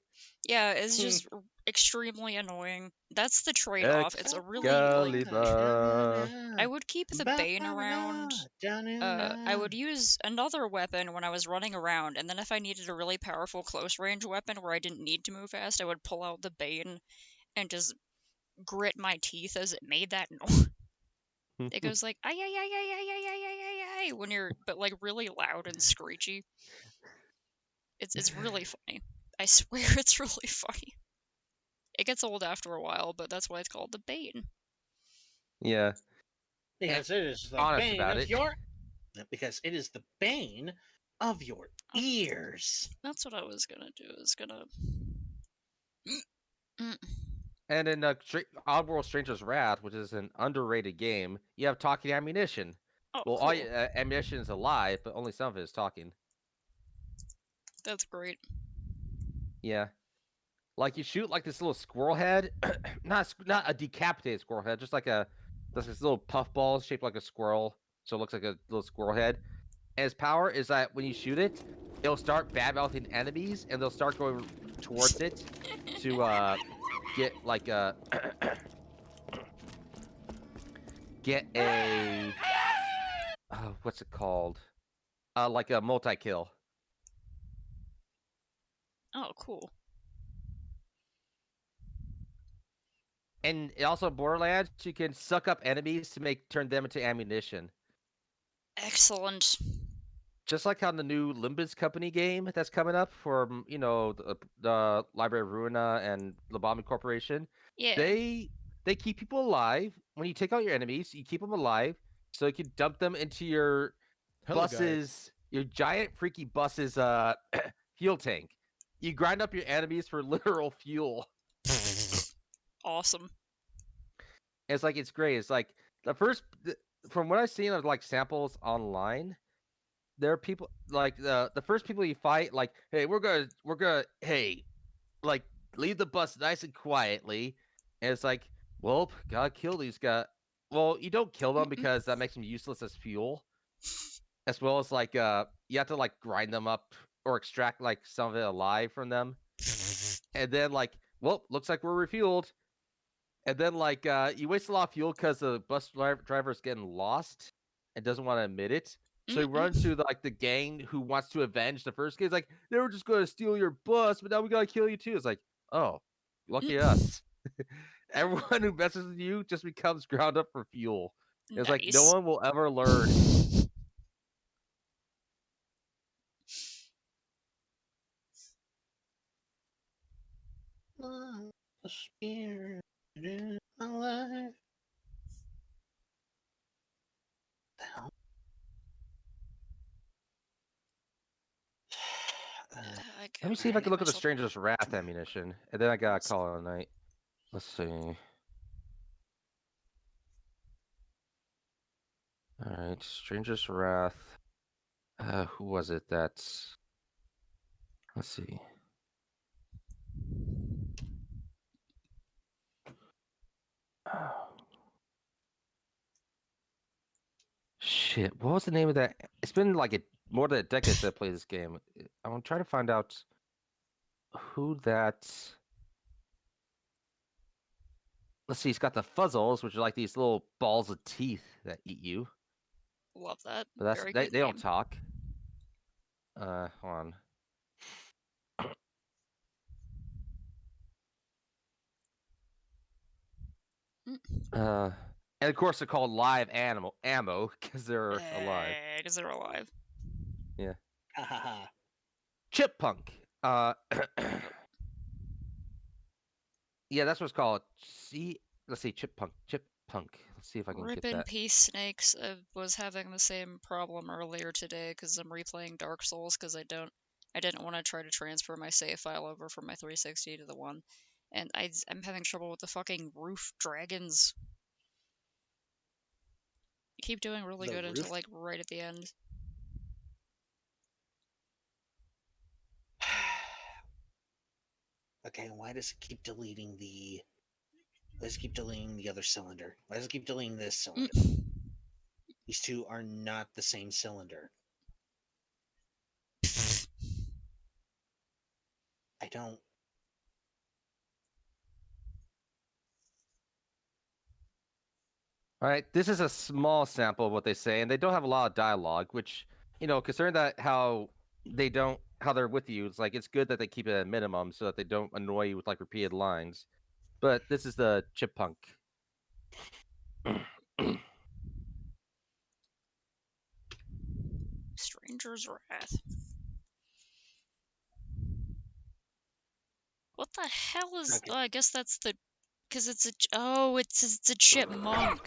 Yeah, it's just extremely annoying. That's the trade-off. It's a really, like... I would keep the Bane around. I would use another weapon when I was running around, and then if I needed a really powerful close-range weapon where I didn't need to move fast, I would pull out the Bane and just grit my teeth as it made that noise. It goes like, ay, ay, ay, ay, ay, ay, ay, ay, ay, ay, when you're, but like really loud and screechy. It's really funny. I swear it's really funny. It gets old after a while, but that's why it's called the Bane. Yeah. Because it is the Honest bane about of it. your... Because it is the bane of your ears. That's what I was gonna do, is gonna... And in Oddworld Stranger's Wrath, which is an underrated game, you have talking ammunition. Oh, Well, cool. all your ammunition is alive, but only some of it is talking. That's great. Yeah. Like, you shoot like this little squirrel head. not a decapitated squirrel head, just like this little puff ball shaped like a squirrel. So it looks like a little squirrel head. And its power is that when you shoot it, it'll start bad-mouthing enemies, and they'll start going towards it to get like a what's it called? Like a multi-kill. Oh, cool. And also Borderlands, you can suck up enemies to turn them into ammunition. Excellent. Just like how the new Limbus Company game that's coming up for, the Library of Ruina and Lobotomy Corporation. Yeah. They keep people alive. When you take out your enemies, you keep them alive, so you can dump them into your buses, your giant freaky buses fuel tank. You grind up your enemies for literal fuel. Awesome. It's great. It's like from what I've seen of like samples online, there are people like the first people you fight, like, hey, we're gonna hey, like, leave the bus nice and quietly, and it's like, well, gotta kill these guys. Well, you don't kill them because that makes them useless as fuel, as well as like you have to like grind them up or extract like some of it alive from them, and then like, well, looks like we're refueled. And then, like, you waste a lot of fuel because the bus driver is getting lost and doesn't want to admit it. So you run to the gang who wants to avenge the first game. It's like, they were just going to steal your bus, but now we got to kill you too. It's like, oh, lucky us. Everyone who messes with you just becomes ground up for fuel. It's like, no one will ever learn. The spirit in my life. Let me see if I can look at the Stranger's Wrath ammunition, and then I gotta call it a night. Let's see. Alright, Stranger's Wrath. Who was it that's... Let's see. Shit, what was the name of that? It's been like more than a decade since I played this game. I'm trying to find out who that... Let's see, he's got the Fuzzles, which are like these little balls of teeth that eat you. Love that. But that's Very they good don't name. talk. Hold on. And of course they're called live ammo because they're alive. Because they're alive. Yeah. Ha ha ha. Chip Punk. Yeah, that's what it's called. Let's see, Chip Punk. Chip Punk. Let's see if I can Rip get in that. peace, Snakes. I was having the same problem earlier today because I'm replaying Dark Souls because I didn't want to try to transfer my save file over from my 360 to the one, and I'm having trouble with the fucking roof dragons. I keep doing really The good until roof- like right at the end. Okay, why does it keep deleting the? Why does it keep deleting the other cylinder? Why does it keep deleting this cylinder? These two are not the same cylinder. I don't. All right, this is a small sample of what they say, and they don't have a lot of dialogue, which, considering that how they're with you, it's like it's good that they keep it at a minimum so that they don't annoy you with like repeated lines. But this is the Chip Punk. Stranger's Wrath. What the hell is? Okay. Oh, I guess that's the. Because it's a chipmunk.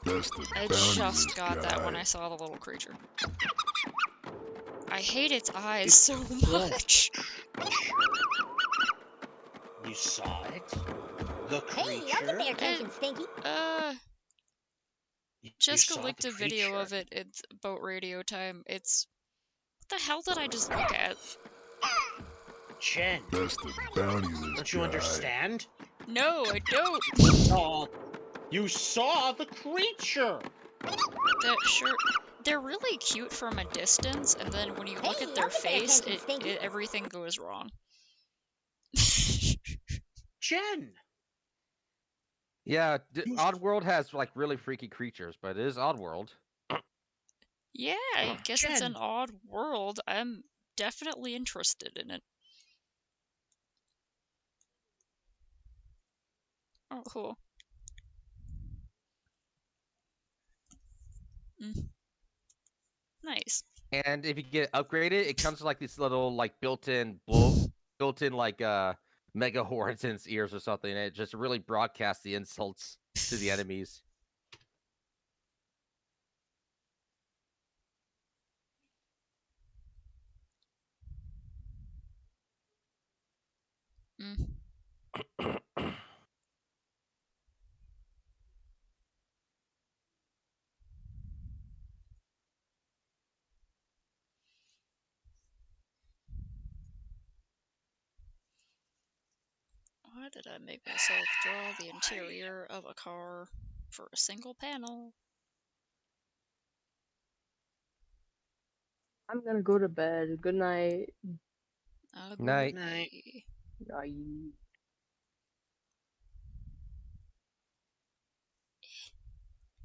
I just got that when I saw the little creature. I hate its eyes so much. You saw it? The Hey, I'll get creature? their attention, Stinky. You Jessica saw the leaked a video creature? of it. It's Boat Radio Time. It's. What the hell did I just look at? Chen, That's the bounty don't you understand? No, I don't. You saw the creature! That sure. They're really cute from a distance, and then when you look Hey, at their I'll get their face, attention, Stinky. everything goes wrong. Jen! Yeah, You- Oddworld has like really freaky creatures, but it is Oddworld. Yeah, I guess it's Jen. an odd world. I'm definitely interested in it. Oh, cool. Nice. And if you get upgraded, it comes with like this little like built-in like mega horns in its ears or something, and it just really broadcasts the insults to the enemies. Why did I make myself draw the interior of a car for a single panel? I'm gonna go to bed. Good night. Night. Night. Bye.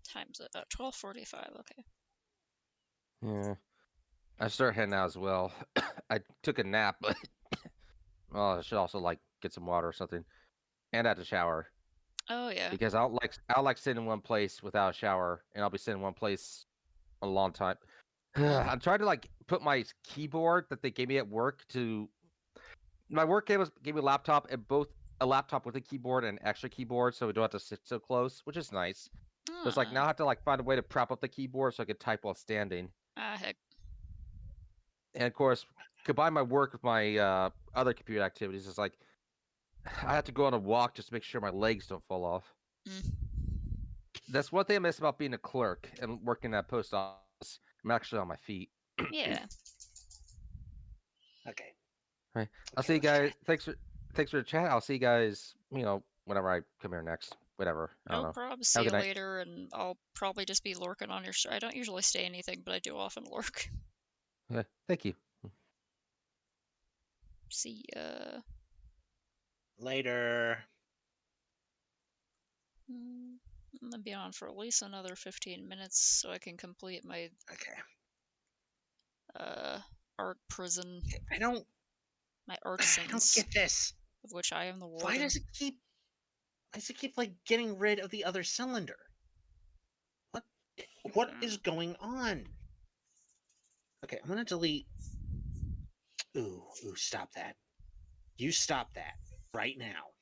Time's at 12:45. Okay. Yeah, I start heading out as well. I took a nap, but I should also like get some water or something, and I had to shower Oh yeah. because I don't like sitting in one place without a shower, and I'll be sitting in one place a long time. I'm trying to like put my keyboard that they gave me at work to. My work gave me a laptop and both a laptop with a keyboard and an extra keyboard, so we don't have to sit so close, which is nice. So it's like now I have to like find a way to prop up the keyboard so I can type while standing. Heck. And of course, combine my work with my other computer activities. It's like I have to go on a walk just to make sure my legs don't fall off. That's one thing I miss about being a clerk and working at a post office. I'm actually on my feet. Yeah. Okay. All right. I'll see you guys. Thanks for the chat. I'll see you guys, whenever I come here next. Whatever. I don't No know. problem. Have See a you good night. later, and I'll probably just be lurking on your stream. I don't usually stay anything, but I do often lurk. Okay. Thank you. See ya. Later. I'm gonna be on for at least another 15 minutes so I can complete my Okay. art prison, I don't my art I don't sins, get this. of which I am the warden. Why does it keep like getting rid of the other cylinder? What is going on? Okay, I'm gonna delete. Ooh, stop that. You stop that right now.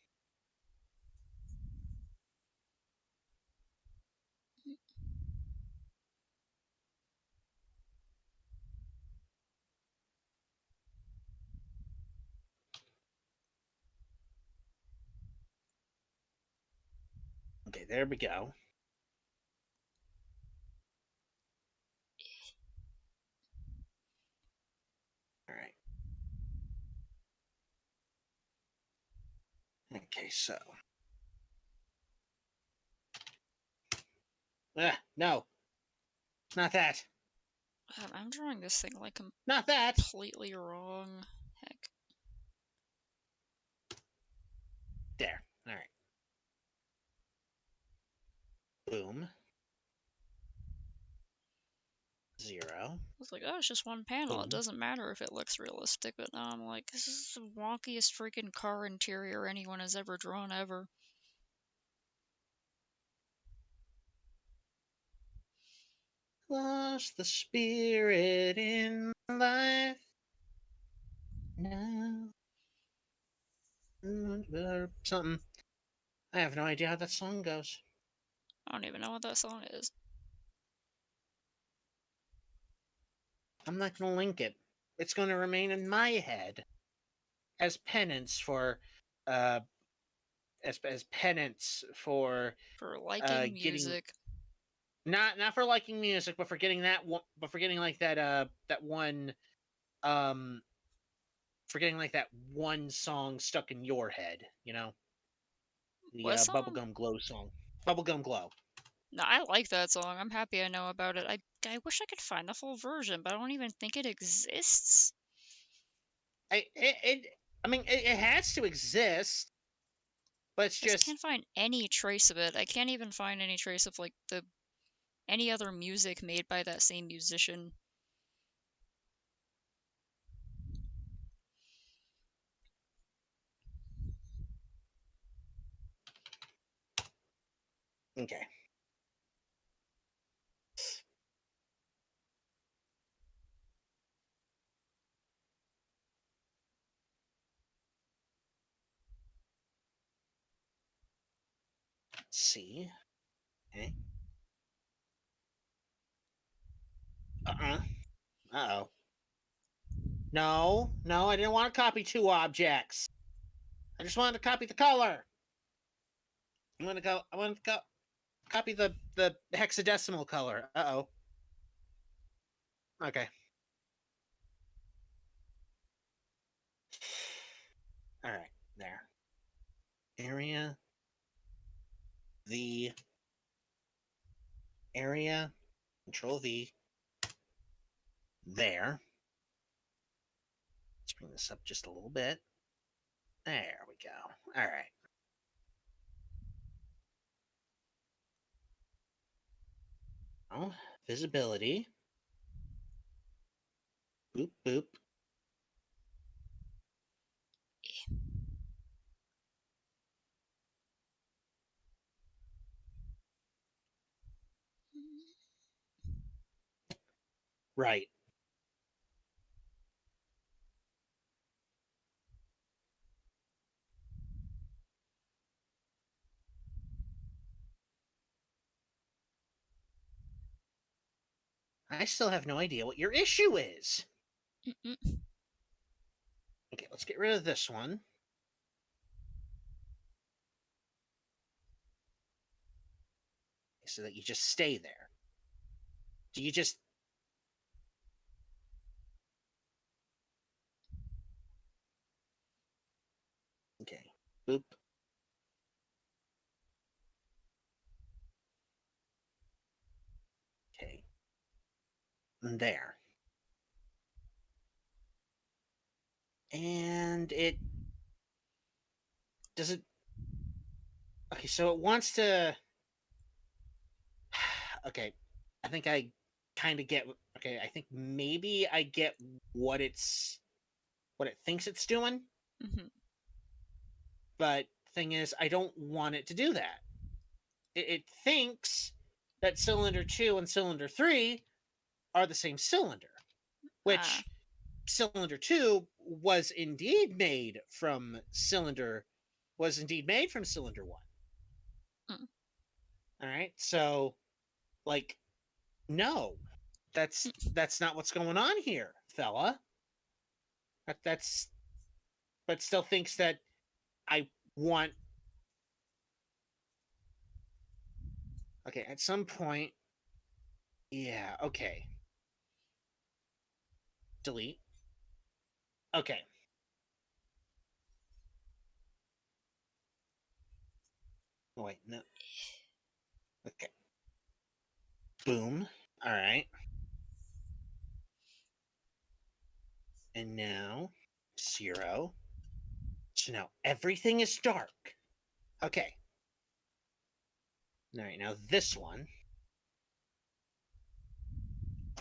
Okay, there we go. All right. Okay, so. No. Not that. I'm drawing this thing like Not that. completely wrong. Heck. There. All right. Boom. 0. I was like, oh, it's just one panel. It Boom. doesn't matter if it looks realistic. But now I'm like, this is the wonkiest freaking car interior anyone has ever drawn ever. Lost the spirit in life now. Something. I have no idea how that song goes. I don't even know what that song is. I'm not going to link it. It's going to remain in my head as penance for, as penance for liking getting music. Not for liking music, but for getting that one, but for getting like that one, for getting like that one song stuck in your head, you know, the What song? Bubblegum Glow song, Bubblegum Glow. No, I like that song. I'm happy I know about it. I wish I could find the full version, but I don't even think it exists. I mean, it has to exist, but it's I just just can't find any trace of it. I can't even find any trace of like any other music made by that same musician. okay. See, okay. Uh-oh. No, I didn't want to copy 2 objects. I just wanted to copy the color. I want to go copy the hexadecimal color. Uh-oh. Okay. All right, there. Area. The area. Control V. There. Let's bring this up just a little bit. There we go. All right. Oh, visibility. Boop, boop. Right. I still have no idea what your issue is. Okay, let's get rid of this one. So that you just stay there. Do you just... Okay. Boop. Okay. And there. And it... Does it... Okay, so it wants to... Okay. I think I kind of get... Okay, I think maybe I get what it's... What it thinks it's doing. Mm-hmm. But thing is, I don't want it to do that. It thinks that cylinder 2 and cylinder 3 are the same cylinder. which Cylinder 2 was indeed made from Cylinder 1. Mm. All right, so like, no, that's not what's going on here, fella. That's but still thinks that I want. Okay, at some point, yeah. Okay, delete. Okay. Oh, wait, no. Okay. Boom. All right. And now 0. So now everything is dark. Okay. All right, now this one.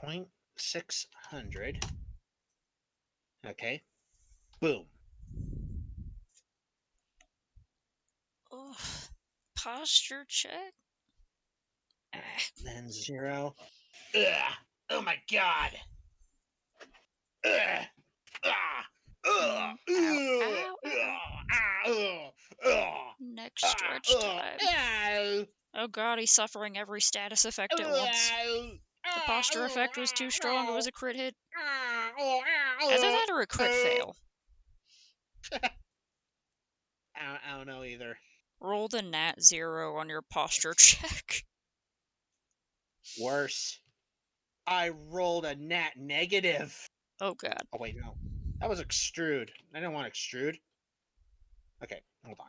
0.600. Okay. Boom. Oh, posture check. Then 0. Ugh. Oh my god. Ugh. Ah. Ugh. Ow, Ugh. ow, Ugh. Ugh. Next stretch time. Ow. Oh god, he's suffering every status effect at once. The posture effect was too strong, it was a crit hit. Either that or a crit fail. I don't know either. Roll the nat 0 on your posture check. Worse. I rolled a nat negative. Oh god. Oh, wait, no. That was extrude. I didn't want extrude. Okay, hold on.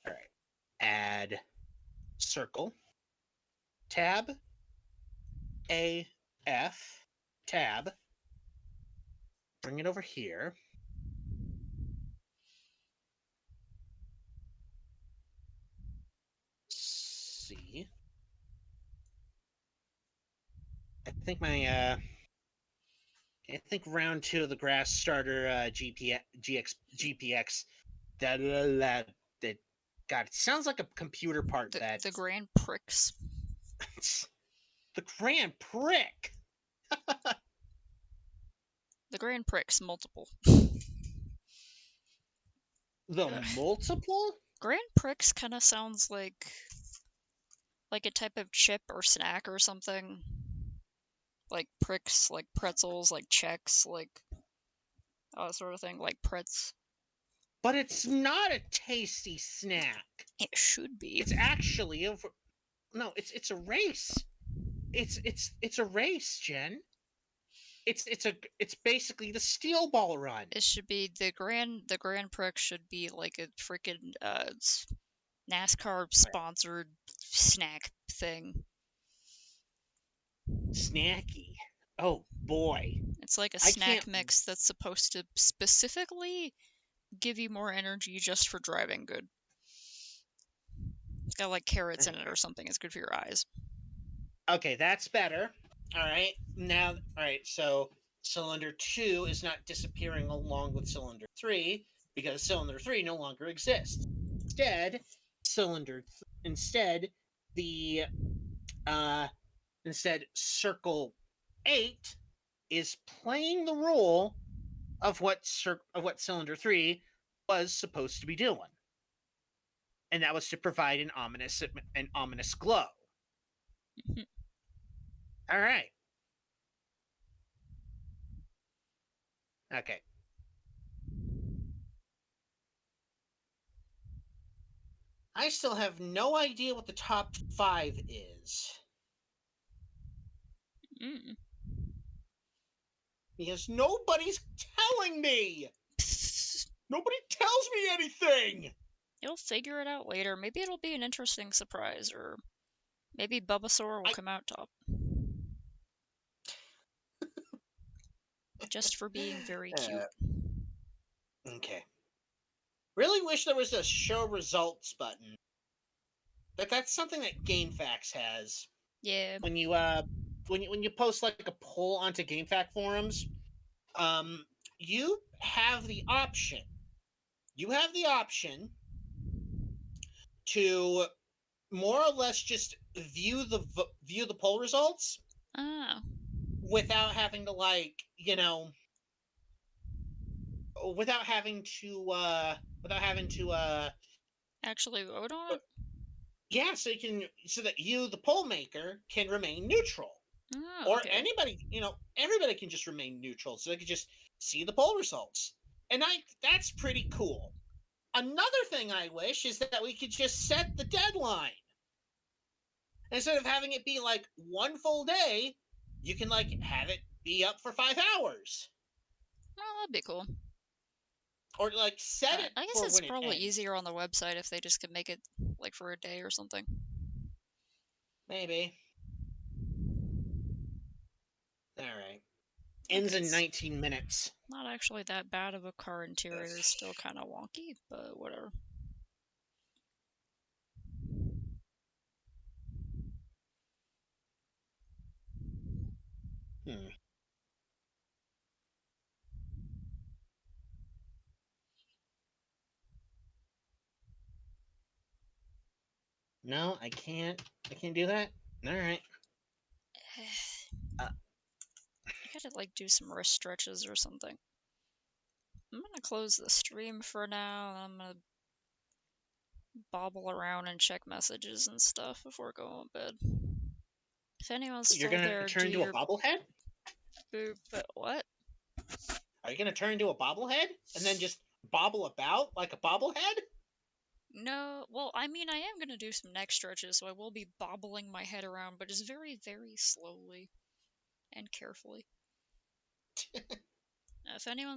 All right. Add circle. Tab. AF. Tab. Bring it over here. C. I think my I think round 2 of the grass starter GPX that God, it sounds like a computer part The Grand Prix. The Grand Prix. The Grand Prix multiple. The multiple? Grand Prix kind of sounds like a type of chip or snack or something. Like pricks, like pretzels, like Chex, like all that sort of thing, like Pretz. But it's not a tasty snack. It should be. It's actually over. No, it's a race. It's a race, Jen. It's basically the Steel Ball Run. It should be the Grand Prix should be like a freaking NASCAR sponsored snack thing. Snacky. Oh boy. It's like a snack mix that's supposed to specifically give you more energy just for driving good. It's got like carrots in it or something. It's good for your eyes. Okay, that's better. All right. Now, all right, so Cylinder 2 is not disappearing along with Cylinder 3 because Cylinder 3 no longer exists. Instead Circle 8 is playing the role of what Cylinder 3 was supposed to be doing. And that was to provide an ominous glow. All right. Okay. I still have no idea what the top 5 is. Because nobody's telling me! Nobody tells me anything! You'll figure it out later. Maybe it'll be an interesting surprise, or maybe Bulbasaur will come out top. Just for being very cute. Okay. Really wish there was a show results button. That's something that GameFAQs has. Yeah. When you post like a poll onto GameFAQ forums, you have the option. To more or less just view the poll results Oh. without having to like, without having to Actually vote on it? yeah, so that you, the poll maker, can remain neutral. Oh, Or okay. anybody, everybody can just remain neutral, so they can just see the poll results. And that's pretty cool. Another thing I wish is that we could just set the deadline. Instead of having it be like one full day, you can like have it be up for 5 hours. Well, that'd be cool. Or like set it I guess for it's when it probably ends. easier on the website if they just could make it like for a day or something. Maybe. Alright. Ends in it's 19 minutes. Not actually that bad of a car interior, it's still kind of wonky, but whatever. Hmm. No, I can't do that? Alright. I gotta like do some wrist stretches or something. I'm gonna close the stream for now, and I'm gonna bobble around and check messages and stuff before going to bed. If anyone's You're still gonna there, turn do into a your bobblehead? boop. But what? Are you gonna turn into a bobblehead and then just bobble about like a bobblehead? No, well, I mean, I am gonna do some neck stretches, so I will be bobbling my head around, but just very, very slowly and carefully. If anyone's